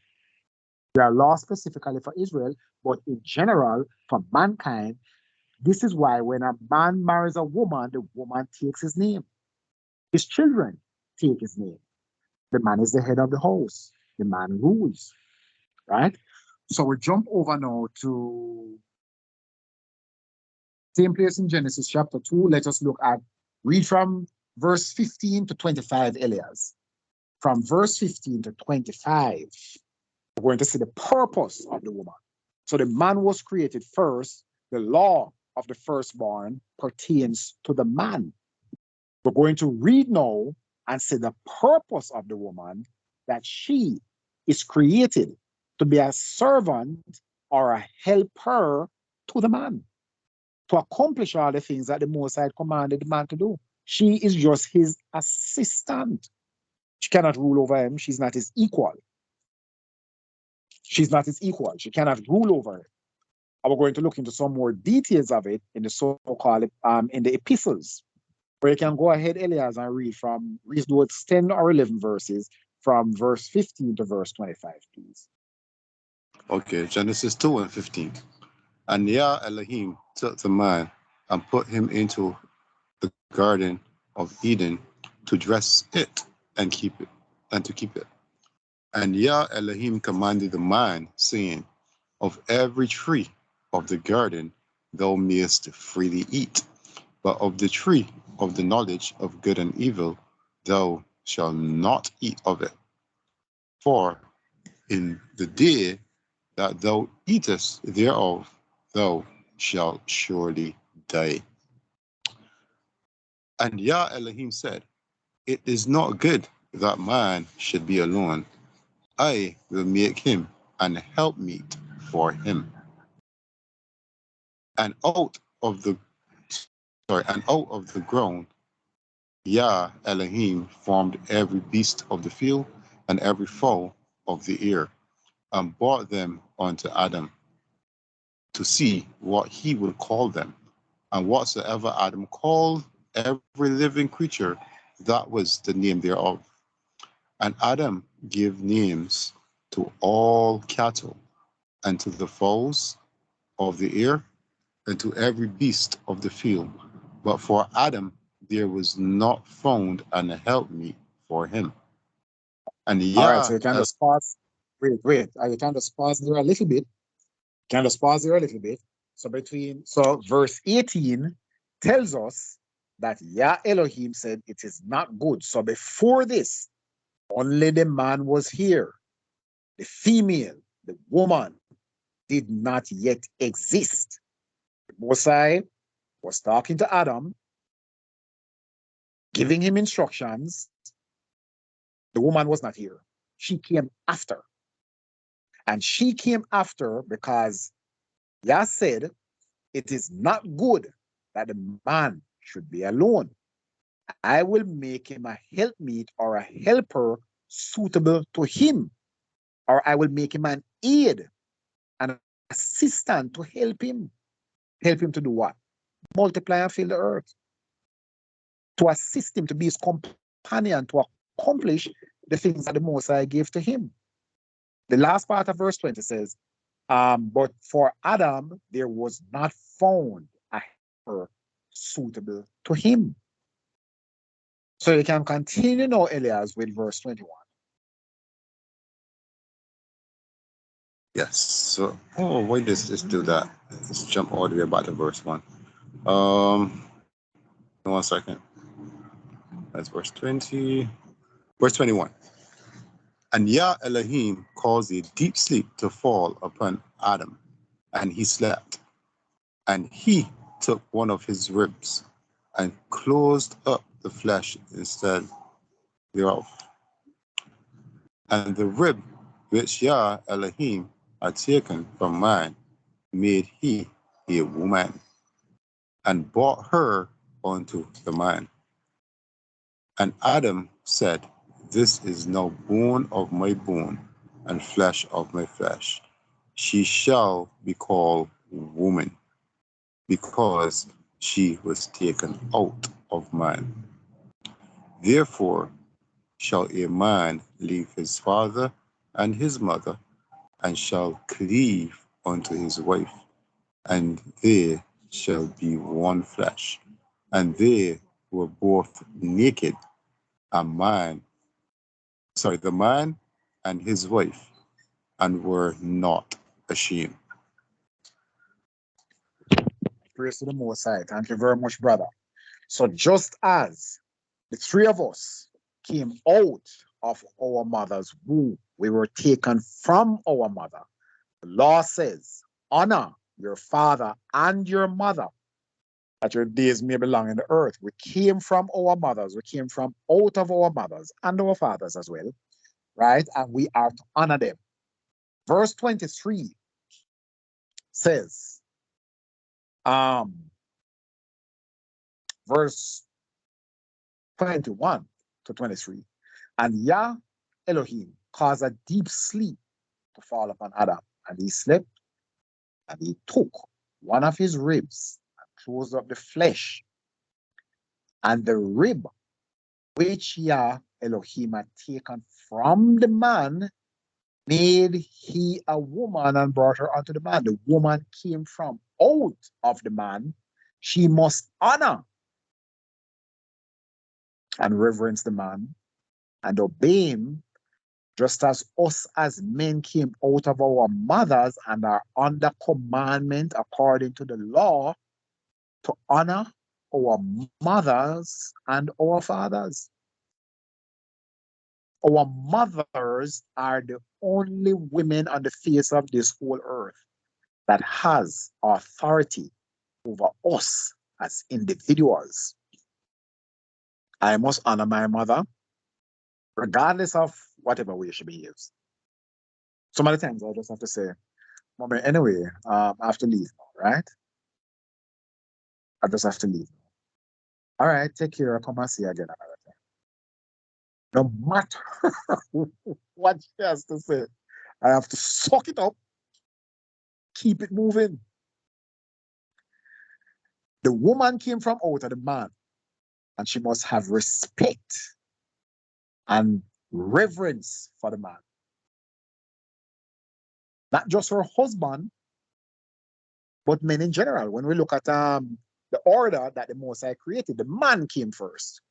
There are laws specifically for Israel, but in general, for mankind, this is why when a man marries a woman, the woman takes his name. His children take his name. The man is the head of the house. The man rules, right? So we jump over now to same place in Genesis chapter 2. Let us read from verse 15 to 25, Elias. From verse 15 to 25, we're going to see the purpose of the woman. So the man was created first. The law of the firstborn pertains to the man. We're going to read now and see the purpose of the woman, that she is created to be a servant or a helper to the man, to accomplish all the things that the Most High commanded the man to do. She is just his assistant. She cannot rule over him. She's not his equal. She's not his equal. She cannot rule over him. And we're going to look into some more details of it in the so-called in the epistles, where you can go ahead, Elias, and read those 10 or 11 verses from verse 15 to verse 25, please. Okay, Genesis 2 and 15. And Yah Elohim took the man and put him into the garden of Eden to dress it and keep it, and to keep it. And Yah Elohim commanded the man, saying, of every tree of the garden thou mayest freely eat, but of the tree of the knowledge of good and evil thou shalt not eat of it. For in the day that thou eatest thereof, thou shalt surely die. And Yah Elohim said, it is not good that man should be alone. I will make him an helpmeet for him. And out of the ground, Yah Elohim formed every beast of the field and every fowl of the air, and brought them unto Adam to see what he would call them. And whatsoever Adam called every living creature, that was the name thereof. And Adam gave names to all cattle, and to the fowls of the air, and to every beast of the field. But for Adam there was not found an helpmeet for him. And All right, so Yah, you can just pause. Wait. You can just pause there a little bit. So verse 18 tells us that Yah Elohim said it is not good. So before this, only the man was here. The female, the woman, did not yet exist. Mosai was talking to Adam, giving him instructions. The woman was not here. She came after. And she came after because Yah said, it is not good that the man should be alone. I will make him a helpmeet or a helper suitable to him, or I will make him an aid, an assistant to help him. Help him to do what? Multiply and fill the earth. To assist him, to be his companion, to accomplish the things that the Most High gave to him. The last part of verse 20 says, but for Adam, there was not found a helper suitable to him. So you can continue now, Elias, with verse 21. yes. So, why does this do that? Let's jump all the way back to verse 1. 1 second. That's verse 20. Verse 21. And Yah Elohim caused a deep sleep to fall upon Adam, and he slept. And he took one of his ribs and closed up the flesh instead thereof. And the rib which Yah Elohim had taken from man made he a woman, and brought her unto the man. And Adam said, this is now bone of my bone, and flesh of my flesh. She shall be called woman, because she was taken out of man. Therefore shall a man leave his father and his mother, and shall cleave unto his wife, and they shall be one flesh. And they were both naked, the man and his wife, and were not ashamed. Praise to the Most High. Thank you very much, brother. So just as the three of us came out of our mother's womb, we were taken from our mother. The law says, honor your father and your mother, that your days may be long in the earth. We came from our mothers. We came from out of our mothers and our fathers as well, right? And we are to honor them. Verse 23 says, verse 21 to 23, and Yah Elohim caused a deep sleep to fall upon Adam, and he slept, and he took one of his ribs and closed up the flesh, and the rib which Yah Elohim had taken from the man made he a woman and brought her unto the man. The woman came from out of the man. She must honor and reverence the man and obey him, just as us as men came out of our mothers and are under commandment according to the law to honor our mothers and our fathers. Our mothers are the only women on the face of this whole earth that has authority over us as individuals. I must honor my mother, regardless of whatever way she behaves. So many times I just have to say, Mommy, anyway, I have to leave now, right? I just have to leave. All right, take care. I'll come and see you again another time. No matter what she has to say, I have to suck it up, keep it moving. The woman came from out of the man, and she must have respect and reverence for the man. Not just her husband, but men in general. When we look at the order that the Most High created, the man came first.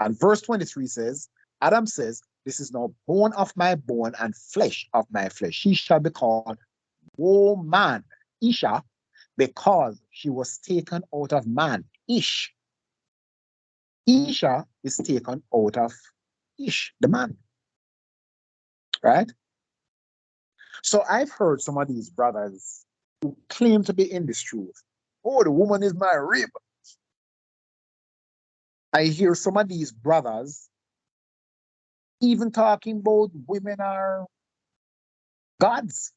And verse 23 says, Adam says, this is now bone of my bone and flesh of my flesh. She shall be called woman, Isha, because she was taken out of man, Ish. Isha is taken out of Ish, the man. Right? So I've heard some of these brothers who claim to be in this truth. Oh, the woman is my rib. I hear some of these brothers even talking about women are gods.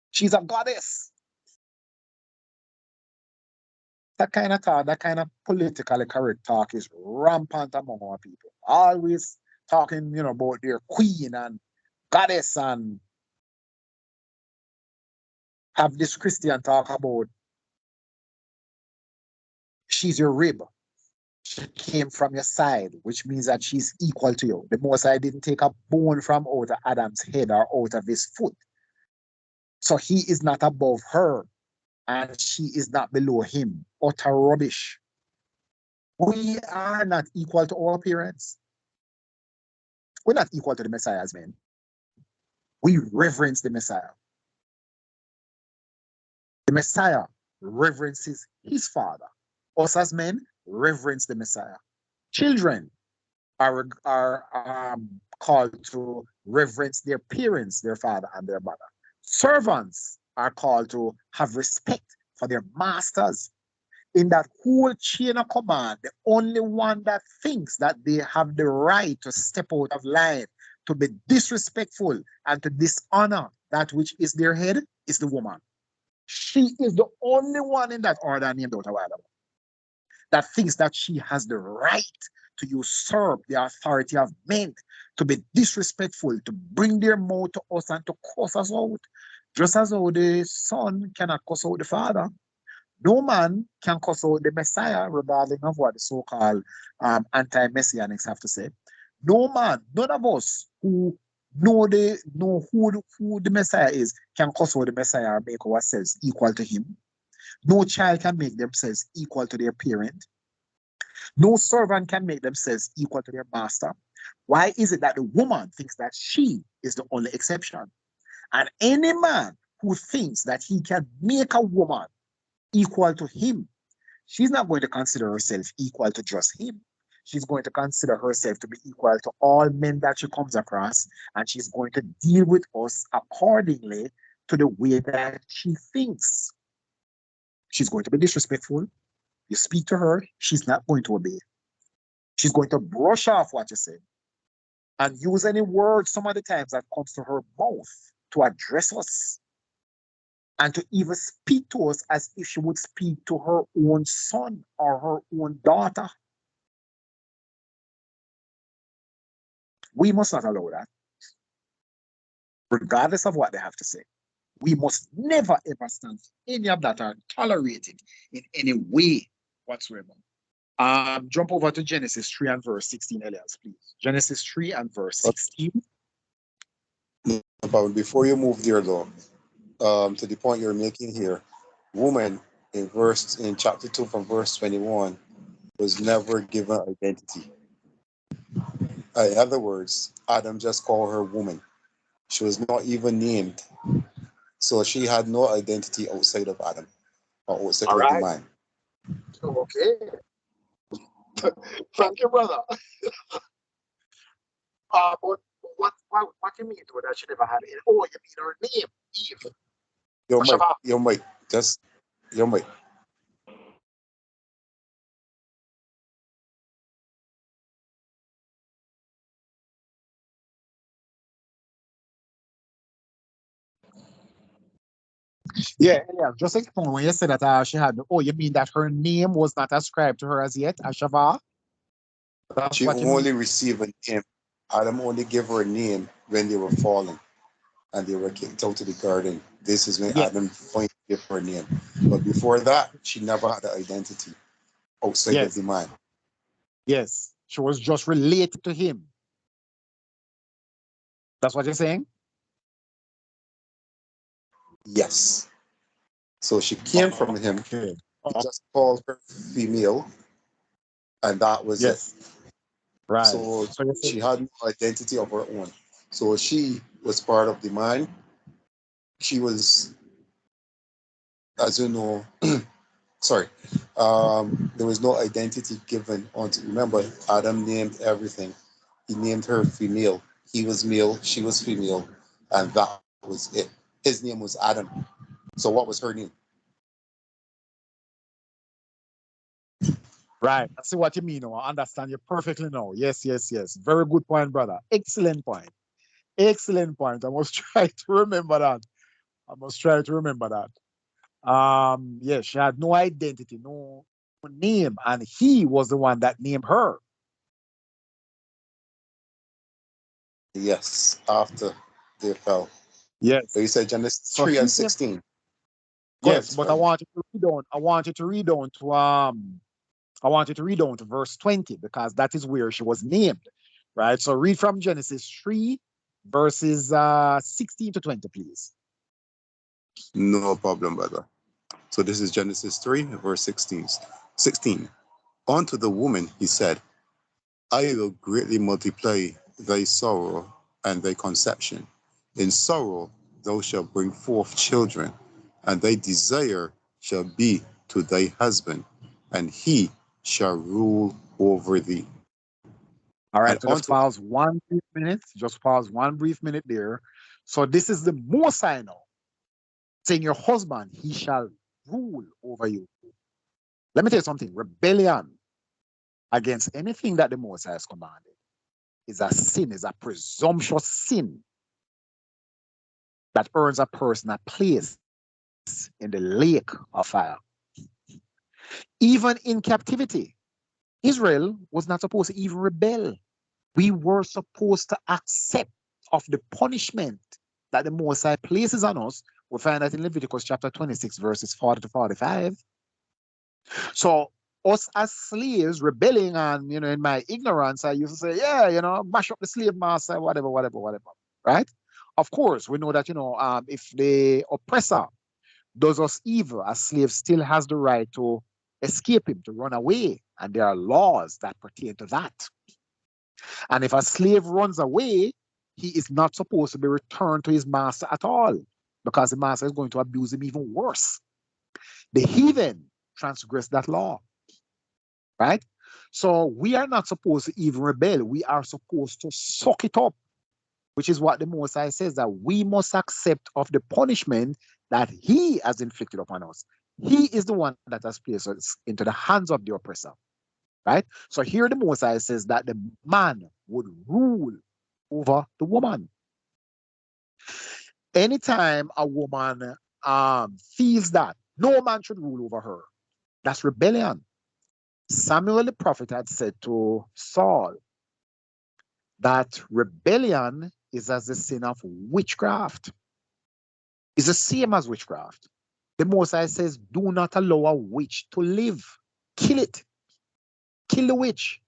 She's a goddess. That kind of talk, that kind of politically correct talk is rampant among our people. Always talking, about their queen and goddess and have this Christian talk about she's your rib. She came from your side, which means that she's equal to you. The Most High didn't take a bone from out of Adam's head or out of his foot. So he is not above her and she is not below him. Utter rubbish. We are not equal to our parents. We're not equal to the Messiah's men. We reverence the Messiah. The Messiah reverences his father. Us as men reverence the Messiah. Children are called to reverence their parents, their father and their mother. Servants are called to have respect for their masters. In that whole chain of command, the only one that thinks that they have the right to step out of line, to be disrespectful and to dishonor that which is their head is the woman. She is the only one in that order named out a while ago that thinks that she has the right to usurp the authority of men, to be disrespectful, to bring their mouth to us and to cuss us out. Just as how the son cannot cuss out the father, no man can cuss out the Messiah, regardless of what the so-called anti-messianics have to say. No man, none of us who know who the Messiah is can cuss out the Messiah or make ourselves equal to him. No child can make themselves equal to their parent. No servant can make themselves equal to their master. Why is it that the woman thinks that she is the only exception? And any man who thinks that he can make a woman equal to him, she's not going to consider herself equal to just him. She's going to consider herself to be equal to all men that she comes across, and she's going to deal with us accordingly to the way that she thinks. She's going to be disrespectful. You speak to her, she's not going to obey. She's going to brush off what you say and use any word some of the times that comes to her mouth to address us and to even speak to us as if she would speak to her own son or her own daughter. We must not allow that, regardless of what they have to say. We must never ever stand for any of that or tolerate it in any way whatsoever. Jump over to Genesis 3 and verse 16, Elias, please. Genesis 3 and verse Okay. 16. But before you move there, though, to the point you're making here, woman in chapter 2 from verse 21 was never given identity. In other words, Adam just called her woman. She was not even named. So she had no identity outside of Adam or outside All of the right. man. Okay. Thank you, brother. But what you mean to that she never had it? Oh, you mean her name, Eve. Your mic, just your mic. Yeah, just explain when you said that she had. Oh, you mean that her name was not ascribed to her as yet, Ashava? That's She what you mean. only received a name. Adam only gave her a name when they were fallen and they were kicked out of the garden. This is when Yes. Adam finally gave her a name. But before that, she never had an identity outside of Yes. the man. Yes. She was just related to him. That's what you're saying? Yes. So she came from him. Okay. He just called her female, and that was it. Yes. Right. So So you she say, had no identity of her own. So she was part of the man. She was, as you know, sorry, there was no identity given unto. Remember, Adam named everything. He named her female. He was male, she was female, and that was it. His name was Adam. So what was her name? right. I see what you mean. I understand you perfectly now. Yes, yes, yes. Very good point, brother. Excellent point. Excellent point. I must try to remember that. I must try to remember that. Yes, she had no identity, no name, and he was the one that named her. Yes, after they fell. Yes. So you said Genesis So 3 he and came, 16. Go ahead, yes, but I friend. want you to read on. I want you to read on to I want you to read on to verse 20 because that is where she was named. Right. So read from Genesis 3, verses 16 to 20, please. No problem, brother. So this is Genesis 3, verse 16. 16. Unto the woman he said, I will greatly multiply thy sorrow and thy conception. In sorrow thou shalt bring forth children, and thy desire shall be to thy husband, and he shall rule over thee. All And right. So just unto pause 1 brief minute. Just pause 1 brief minute there. So this is the Most I know saying your husband, he shall rule over you. Let me tell you something. Rebellion against anything that the Most High has commanded is a sin, is a presumptuous sin that earns a person a place in the lake of fire. Even in captivity, Israel was not supposed to even rebel. We were supposed to accept of the punishment that the Most High places on us. We find that in Leviticus chapter 26, verses 40 to 45. So us as slaves rebelling and, in my ignorance, I used to say, yeah, mash up the slave master, whatever, whatever, whatever, right? Of course, we know that, if the oppressor does us evil, a slave still has the right to escape him, to run away. And there are laws that pertain to that. And if a slave runs away, he is not supposed to be returned to his master at all because the master is going to abuse him even worse. The heathen transgress that law, right? So we are not supposed to even rebel. We are supposed to suck it up, which is what the Most High says, that we must accept of the punishment that he has inflicted upon us. He is the one that has placed us into the hands of the oppressor, right? So here the Most High says that the man would rule over the woman. Anytime a woman feels that no man should rule over her, that's rebellion. Samuel the prophet had said to Saul that rebellion is as the sin of witchcraft. It's the same as witchcraft. The Most High says, do not allow a witch to live. Kill it. kill the witch.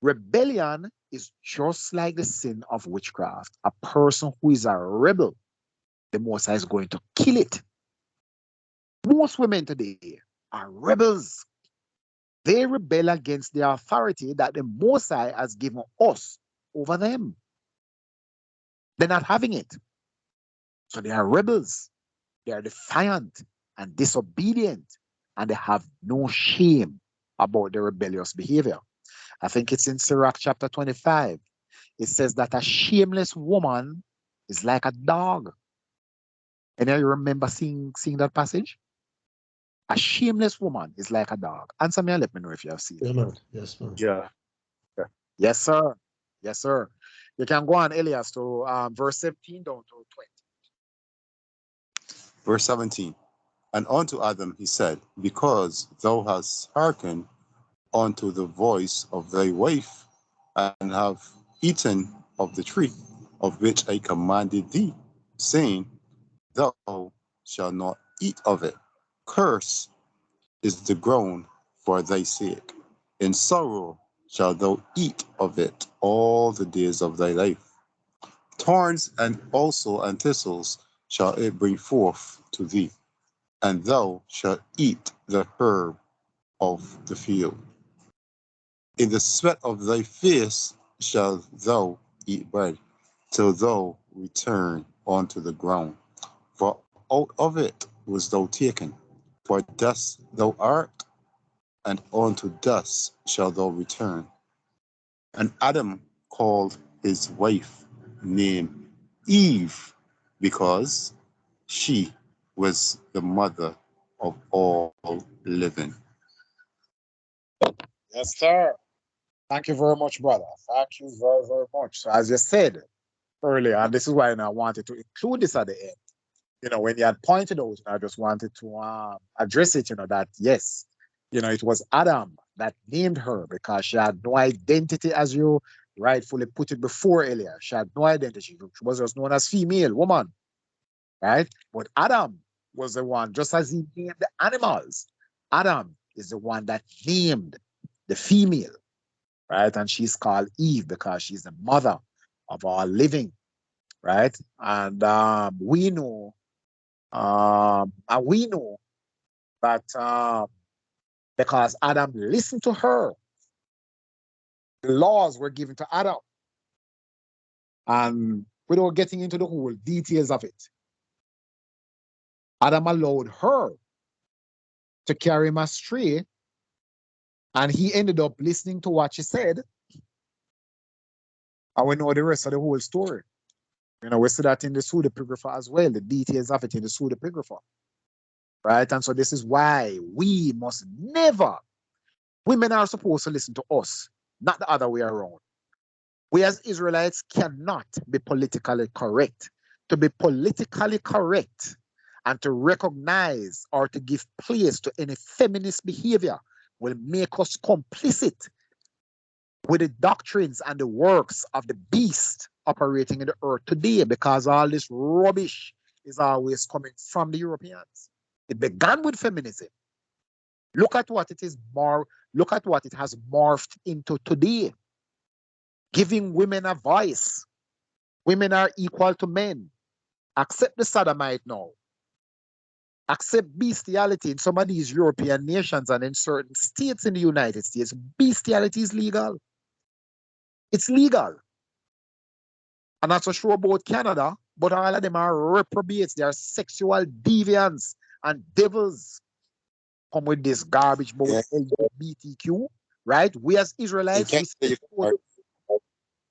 Rebellion is just like the sin of witchcraft. A person who is a rebel, the Most High is going to kill it. Most women today are rebels. They rebel against the authority that the Most High has given us over them. They're not having it. So they are rebels. They are defiant and disobedient, and they have no shame about their rebellious behavior. I think it's in Sirach chapter 25. It says that a shameless woman is like a dog. And you remember seeing that passage? A shameless woman is like a dog. Answer me and let me know if you have seen it. Yeah, man. Yes, man. Yeah. Yes, sir. Yes, sir. You can go on, Elias, to verse 17 down to 20. Verse 17. And unto Adam he said, because thou hast hearkened unto the voice of thy wife, and have eaten of the tree of which I commanded thee, saying, thou shalt not eat of it. Curse is the ground for thy sake. In sorrow shalt thou eat of it all the days of thy life. Thorns and also and thistles shall it bring forth to thee, and thou shalt eat the herb of the field. In the sweat of thy face shalt thou eat bread, till thou return unto the ground. For out of it was thou taken. For dust thou art, and unto dust shalt thou return. And Adam called his wife name Eve, because she was the mother of all living. Yes, sir. Thank you very much, brother. Thank you very, very much. So, as you said earlier, and this is why I wanted to include this at the end. When you had pointed out, I just wanted to address it, that yes, it was Adam that named her because she had no identity, as you rightfully put it before earlier. She had no identity. She was just known as female, woman, right? But Adam was the one, just as he named the animals, Adam is the one that named the female, right? And she's called Eve because she's the mother of all living, right? And we know that because Adam listened to her, the laws were given to Adam. And without getting into the whole details of it, Adam allowed her to carry him astray, and he ended up listening to what she said. And we know the rest of the whole story. We see that in the pseudepigrapha as well, the details of it in the pseudepigrapha. Right? And so this is why we must never, women are supposed to listen to us, not the other way around. We as Israelites cannot be politically correct. To be politically correct and to recognize or to give place to any feminist behavior will make us complicit with the doctrines and the works of the beast operating in the earth today, because all this rubbish is always coming from the Europeans. It began with feminism. Look at what it is look at what it has morphed into today. Giving women a voice. Women are equal to men. Accept the sodomite now. Accept bestiality in some of these European nations and in certain states in the United States. Bestiality is legal. It's legal. I'm not so sure about Canada, but all of them are reprobates. They are sexual deviants and devils. Come with this garbage about LGBTQ, right? We as Israelites,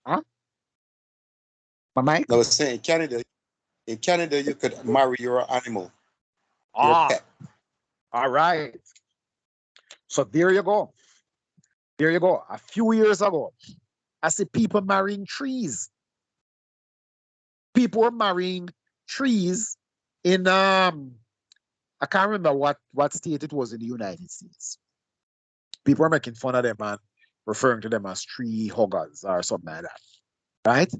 huh? My mic? I was saying in Canada you could marry your animal, your pet. All right. So there you go. There you go. A few years ago, I see people marrying trees. People were marrying trees in I can't remember what state it was in the United States. People were making fun of them and referring to them as tree huggers or something like that. Right?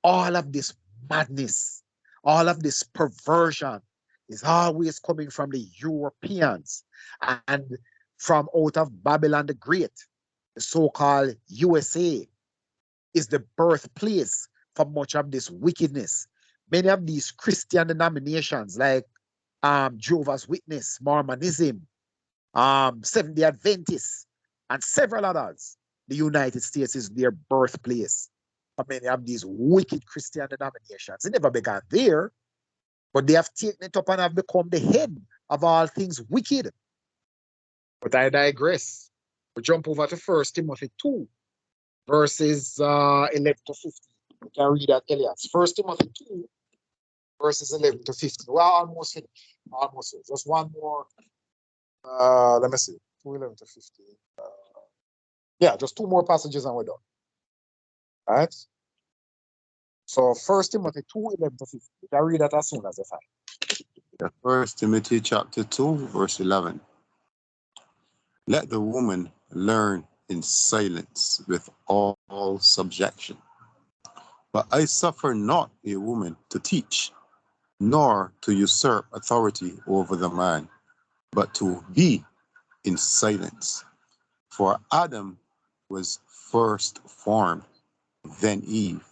All of this madness, all of this perversion is always coming from the Europeans and from out of Babylon the Great. the so-called USA, is the birthplace for much of this wickedness. Many of these Christian denominations, like Jehovah's Witness, Mormonism, Seventh-day Adventists, and several others, the United States is their birthplace for many of these wicked Christian denominations. It never began there, but they have taken it up and have become the head of all things wicked. But I digress. We jump over to 1 Timothy 2, verses 11 to 15. You can read that, Elias. 1 Timothy 2, verses 11 to 15. Well, almost finished. Almost finished. Just one more. Let me see. 2, 11 to 15. Yeah, just two more passages and we're done. All right? So 1 Timothy 2, 11 to 15. You can read that as soon as you find. 1 Timothy chapter 2, verse 11. Let the woman learn in silence with all subjection. But I suffer not a woman to teach, nor to usurp authority over the man, but to be in silence. For Adam was first formed, then Eve.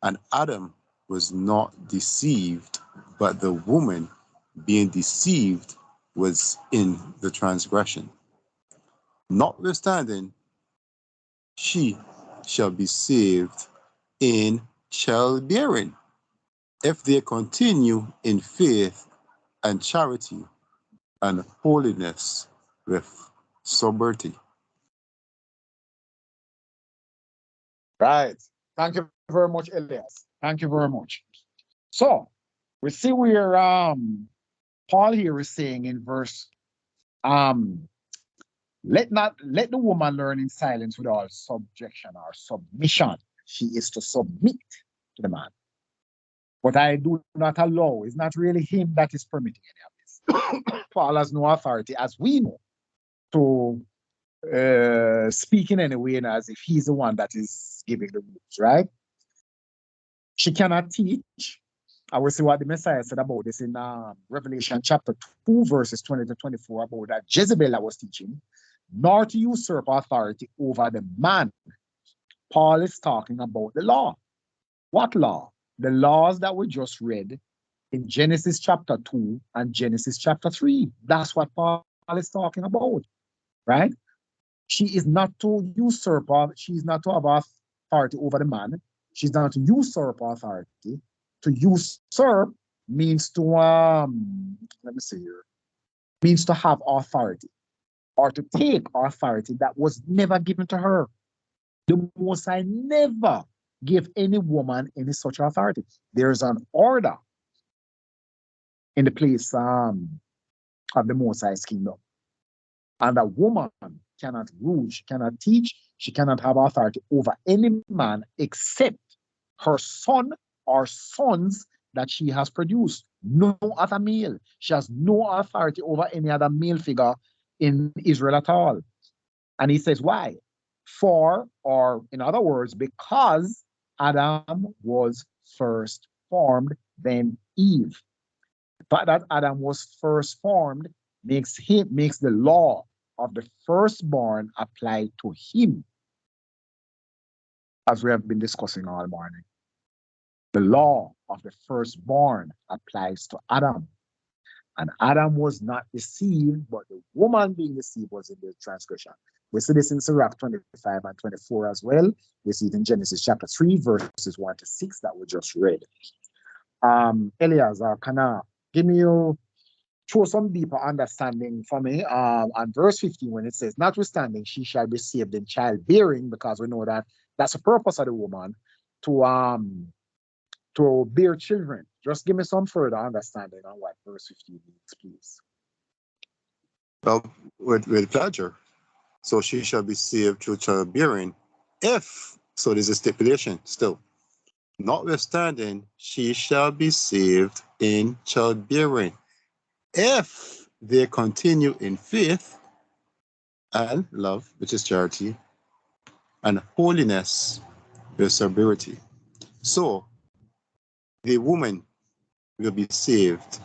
And Adam was not deceived, but the woman, being deceived, was in the transgression. Notwithstanding, she shall be saved in childbearing, if they continue in faith and charity and holiness with sobriety. Right. Thank you very much, Elias. Thank you very much. So we see where Paul here is saying in verse let the woman learn in silence with all subjection or submission. She is to submit to the man. But I do not allow. It's not really him that is permitting any of this. Paul has no authority, as we know, to speak in any way as if he's the one that is giving the rules, right? She cannot teach. I will see what the Messiah said about this in Revelation chapter 2, verses 20 to 24, about that Jezebel that was teaching, nor to usurp authority over the man. Paul is talking about the law. What law? The laws that we just read in Genesis chapter 2 and Genesis chapter 3. That's what Paul is talking about, right? She is not to usurp, she is not to have authority over the man. She's not to usurp authority. To usurp means to, let me see here, means to have authority or to take authority that was never given to her. The Most High never gave any woman any such authority. There's an order in the place of the Most High's kingdom. And a woman cannot rule, she cannot teach, she cannot have authority over any man except her son or sons that she has produced. No other male. She has no authority over any other male figure in Israel at all. And he says, why? For, or in other words, because Adam was first formed, then Eve. The fact that Adam was first formed makes the law of the firstborn apply to him, as we have been discussing all morning. The law of the firstborn applies to Adam. And Adam was not deceived, but the woman being deceived was in the transgression. We see this in Sirach 25 and 24 as well. We see it in Genesis chapter 3, verses 1 to 6 that we just read. Elias, can I give me show some deeper understanding for me on verse 15 when it says, notwithstanding, she shall be saved in childbearing, because we know that that's the purpose of the woman, to bear children. Just give me some further understanding on what verse 15 means, please. Well, with pleasure. So she shall be saved through childbearing, if, so there's a stipulation still, notwithstanding, she shall be saved in childbearing, if they continue in faith and love, which is charity, and holiness, with sobriety. So the woman will be saved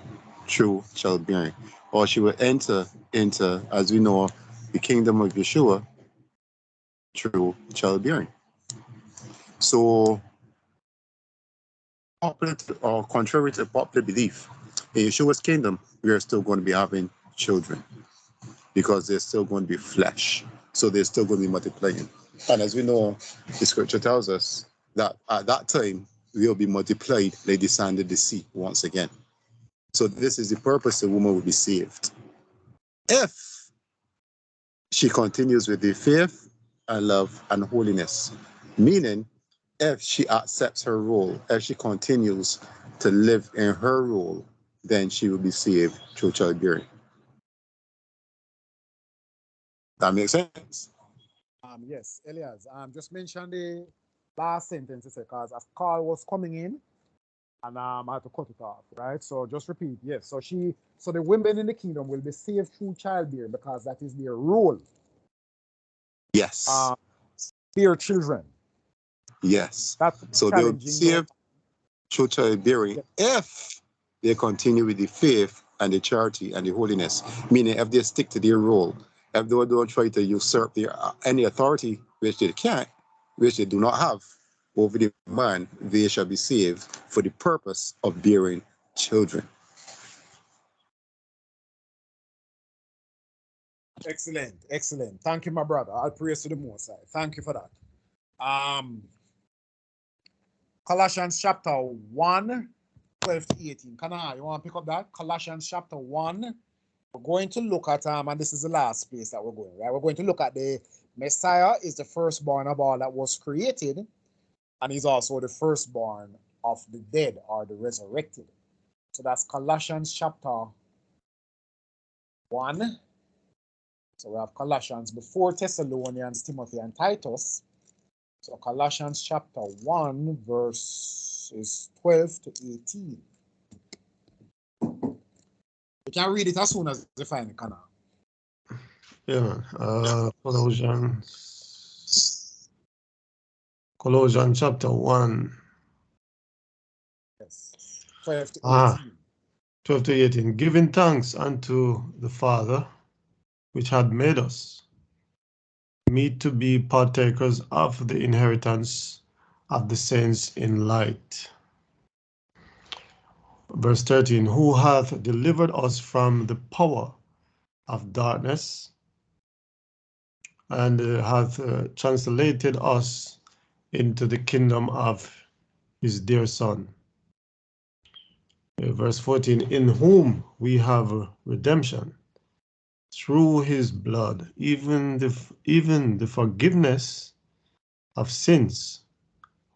through childbearing, or she will enter into, as we know, the kingdom of Yeshua through childbearing. So, contrary to popular belief, in Yeshua's kingdom, we are still going to be having children because they're still going to be flesh. So they're still going to be multiplying. And as we know, the scripture tells us that at that time, they will be multiplied like the sand of the sea once again. So this is the purpose the woman will be saved. If she continues with the faith and love and holiness, meaning if she accepts her role, if she continues to live in her role, then she will be saved through childbearing. That makes sense? Yes, Elias. Just mention the last sentence because a call was coming in and I had to cut it off, right? So just repeat. Yes. So the women in the kingdom will be saved through childbearing because that is their role. Yes. Bear children. Yes. That's So they will be saved through childbearing if they continue with the faith and the charity and the holiness. Meaning if they stick to their role, if they don't try to usurp their any authority, which they can't, which they do not have over the man, they shall be saved for the purpose of bearing children. Excellent, excellent. Thank you, my brother. I'll praise to the Most High. Thank you for that. Colossians chapter 1, 12 to 18. You want to pick up that? Colossians chapter 1. We're going to look at, and this is the last place that we're going, right? We're going to look at the Messiah is the firstborn of all that was created, and he's also the firstborn of the dead or the resurrected. So that's Colossians chapter 1. So we have Colossians before Thessalonians, Timothy, and Titus. So Colossians chapter 1, verses 12 to 18. You can read it as soon as you find it, Kana. Yeah, Colossians chapter 1. Yes, 12 to 18. 12 to 18. Giving thanks unto the Father, which had made us meet to be partakers of the inheritance of the saints in light. Verse 13, who hath delivered us from the power of darkness and hath translated us into the kingdom of his dear Son. Verse 14, in whom we have redemption through his blood, even the forgiveness of sins,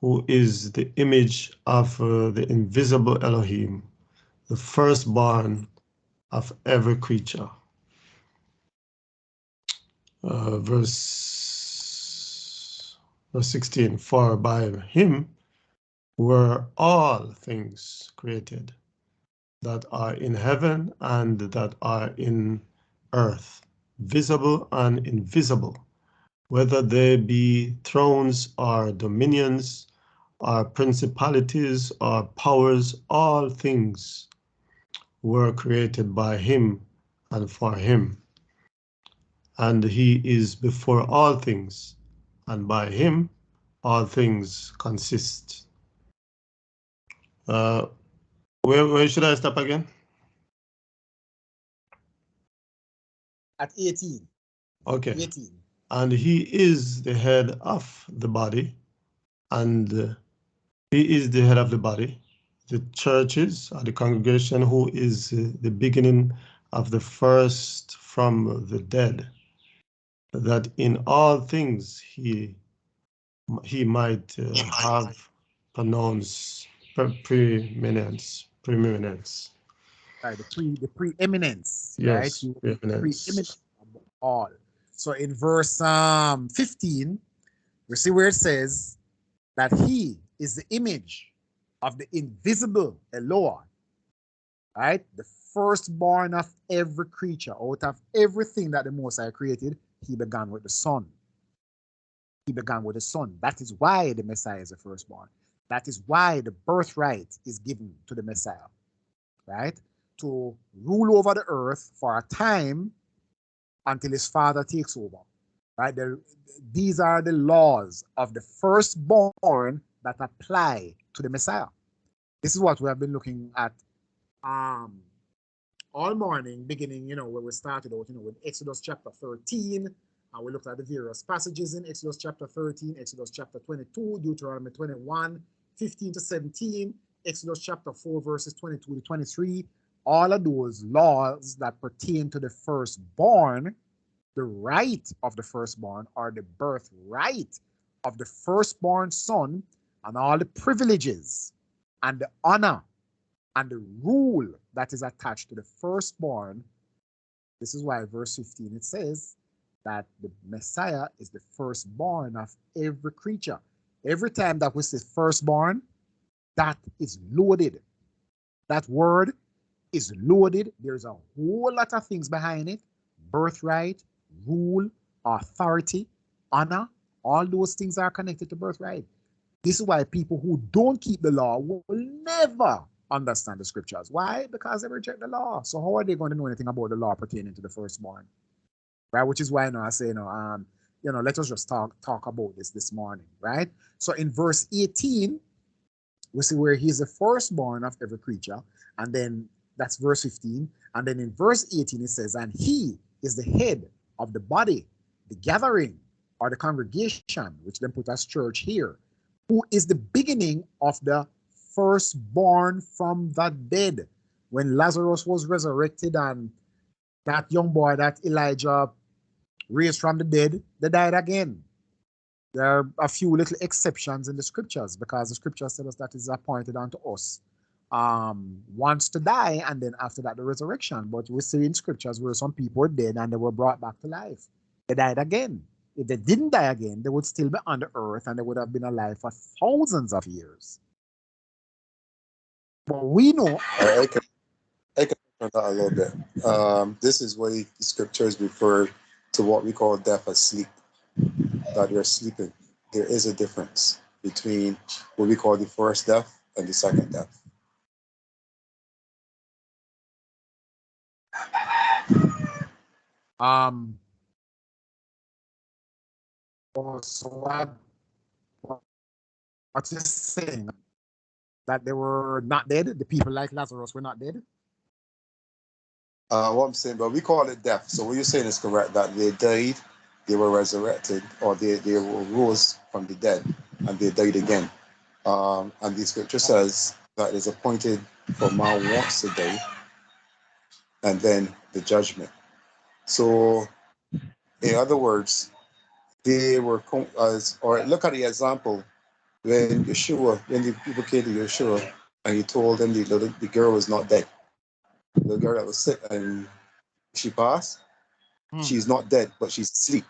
who is the image of the invisible Elohim, the firstborn of every creature. Verse 16, for by him were all things created that are in heaven and that are in earth, visible and invisible, whether they be thrones or dominions or principalities or powers, all things were created by him and for him. And he is before all things, and by him all things consist. Where should I stop again? At 18. Okay. 18. And he is the head of the body, and he is the head of the body, the churches, or the congregation, who is the beginning of the first from the dead, that in all things he might have pronounced preeminence. Right, the preeminence, Yes, right? preeminence. Above all. So in verse 15, we see where it says that he is the image of the invisible Eloah, right? The firstborn of every creature. Out of everything that the Most High created, he began with the Son. He began with the Son. That is why the Messiah is the firstborn. That is why the birthright is given to the Messiah, right? To rule over the earth for a time until his father takes over. right? These are the laws of the firstborn that apply to the Messiah. This is what we have been looking at all morning, beginning, where we started out, with Exodus chapter 13, and we looked at the various passages in Exodus chapter 13, Exodus chapter 22, Deuteronomy 21, 15 to 17, Exodus chapter 4, verses 22 to 23. All of those laws that pertain to the firstborn, the right of the firstborn, or the birthright of the firstborn son, and all the privileges and the honor and the rule that is attached to the firstborn. This is why verse 15, it says that the Messiah is the firstborn of every creature. Every time that we say firstborn, that is loaded. That word is loaded. There's a whole lot of things behind it. Birthright, rule, authority, honor, all those things are connected to birthright. This is why people who don't keep the law will never understand the scriptures. Why? Because they reject the law. So how are they going to know anything about the law pertaining to the firstborn? Right? Which is why I say, let us just talk about this morning, right? So in verse 18, we see where he's the firstborn of every creature, and then that's verse 15, and then in verse 18 it says, and he is the head of the body, the gathering, or the congregation, which then put as church here, who is the beginning of the firstborn from the dead. When Lazarus was resurrected and that young boy that Elijah raised from the dead, they died again. There are a few little exceptions in the scriptures, because the scriptures tell us that is appointed unto us once to die, and then after that the resurrection. But we see in scriptures where some people were dead and they were brought back to life. They died again. If they didn't die again, they would still be on the earth and they would have been alive for thousands of years. But we know. I can on that a little bit. This is why the scriptures refer to what we call death as sleep, that you're sleeping. There is a difference between what we call the first death and the second death. So what is saying? That they were not dead? The people like Lazarus were not dead? What I'm saying, but we call it death. So what you're saying is correct, that they died, they were resurrected, or they rose from the dead, and they died again. And the scripture says that it's appointed for man once to die, and then the judgment. So, in other words, they were or look at the example when the people came to Yeshua, and he told them the girl was not dead. The girl that was sick and she passed, she's not dead, but she's asleep.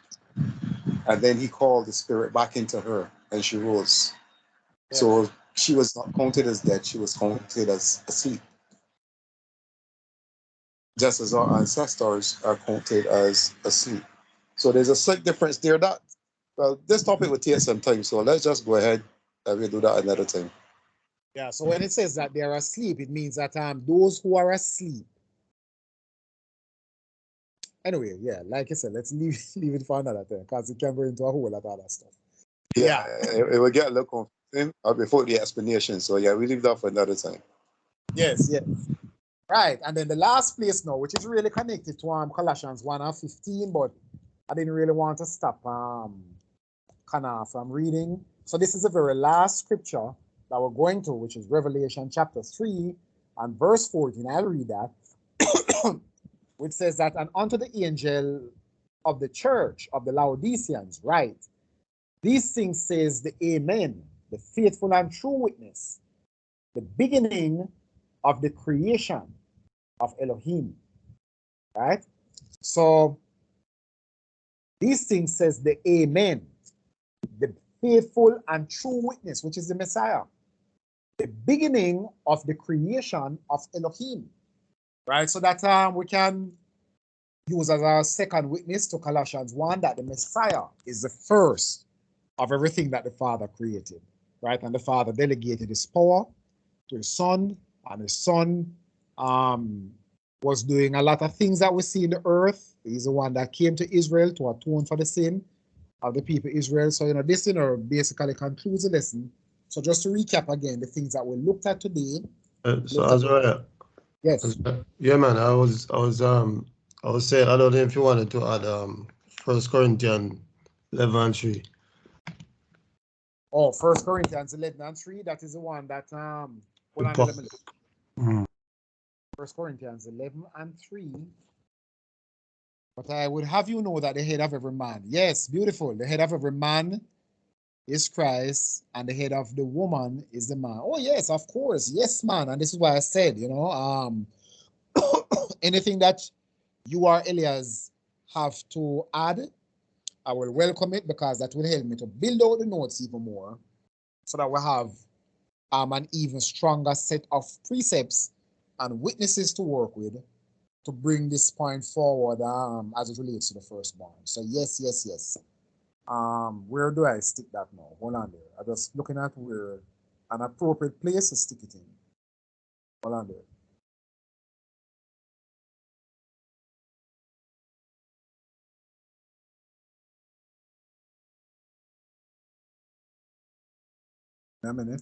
And then he called the spirit back into her, and she rose. Yes. So she was not counted as dead, she was counted as asleep. Just as our ancestors are counted as asleep. So there's a slight difference there. This topic will take some time, so let's just go ahead and we'll do that another time. Yeah, so when it says that they are asleep, it means that those who are asleep. Anyway, yeah, like I said, let's leave it for another time, because it can go into a whole lot of other stuff. Yeah. It will get a little confusing before the explanation. So yeah, we leave that for another time. Yes. Right, and then the last place now, which is really connected to Colossians 1:15, but I didn't really want to stop kind of from reading. So this is the very last scripture that we're going to, which is Revelation chapter 3 and verse 14. I'll read that, which says that, and unto the angel of the church of the Laodiceans write, these things says the Amen, the faithful and true witness, the beginning of the creation of Elohim. Right? So these things says the Amen, the faithful and true witness, which is the Messiah, the beginning of the creation of Elohim. Right? So that we can use as our second witness to Colossians 1 that the Messiah is the first of everything that the Father created. Right? And the Father delegated his power to his Son, and his Son was doing a lot of things that we see in the earth. He's the one that came to Israel to atone for the sin of the people of Israel. So, this, basically concludes the lesson. So just to recap again, the things that we looked at today. So Azariah, Yes. yeah, man, I was saying, I don't know if you wanted to add 1 Corinthians 11:3. Oh, 1 Corinthians 11:3. That is the one that hold on, let me look. 1 Corinthians 11:3. But I would have you know that the head of every man. Yes, beautiful. The head of every man is Christ, and the head of the woman is the man. Oh, yes, of course. Yes, man. And this is why I said, anything that you or Elias have to add, I will welcome it, because that will help me to build out the notes even more, so that we have an even stronger set of precepts and witnesses to work with to bring this point forward as it relates to the firstborn. So yes, yes, yes. Where do I stick that now? Hold on there. I'm just looking at where an appropriate place to stick it in. Hold on there. A minute.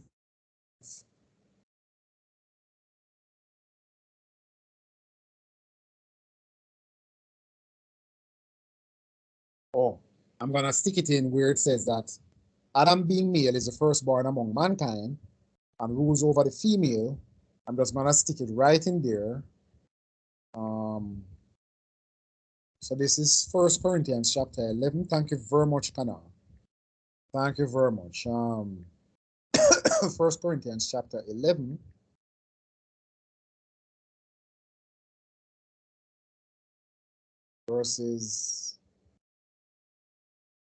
Oh, I'm gonna stick it in where it says that Adam being male is the firstborn among mankind and rules over the female. I'm just gonna stick it right in there. So this is 1 Corinthians chapter 11. Thank you very much, Kana. Thank you very much. 1 Corinthians chapter 11. Verses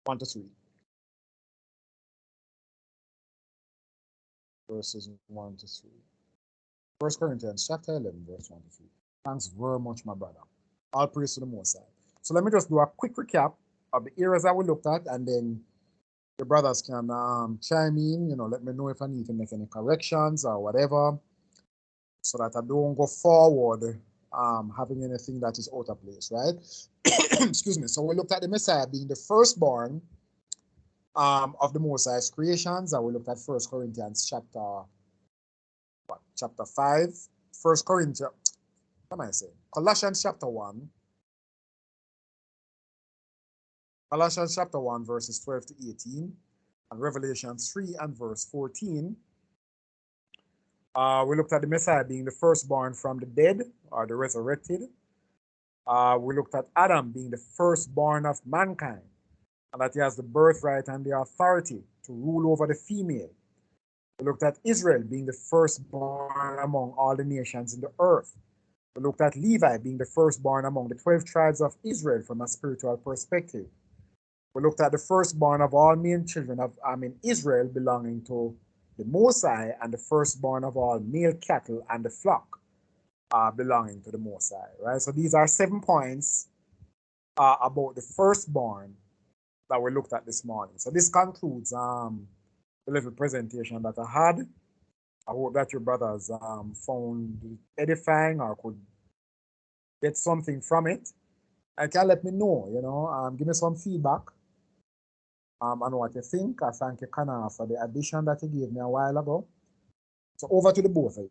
1 to 3. Verses 1 to 3. 1 Corinthians chapter 11, verse 1 to 3. Thanks very much, my brother. All praise to the Most High. So let me just do a quick recap of the areas that we looked at, and then the brothers can chime in, let me know if I need to make any corrections or whatever, so that I don't go forward having anything that is out of place, right? Excuse me. So we looked at the Messiah being the firstborn of the Most High's creations, and we looked at 1 Corinthians chapter 5, 1 Corinthians, what am I saying? Colossians chapter 1, Colossians chapter 1, verses 12 to 18, and Revelation 3 and verse 14. We looked at the Messiah being the firstborn from the dead, or the resurrected. We looked at Adam being the firstborn of mankind, and that he has the birthright and the authority to rule over the female. We looked at Israel being the firstborn among all the nations in the earth. We looked at Levi being the firstborn among the 12 tribes of Israel from a spiritual perspective. We looked at the firstborn of all male children of Israel belonging to the Most High, and the firstborn of all male cattle and the flock belonging to the Most High, right? So these are 7 points about the firstborn that we looked at this morning. So this concludes the little presentation that I had. I hope that your brothers found it edifying or could get something from it. And can let me know, give me some feedback on what you think. I thank you, Kana, for the addition that you gave me a while ago. So over to the both of you.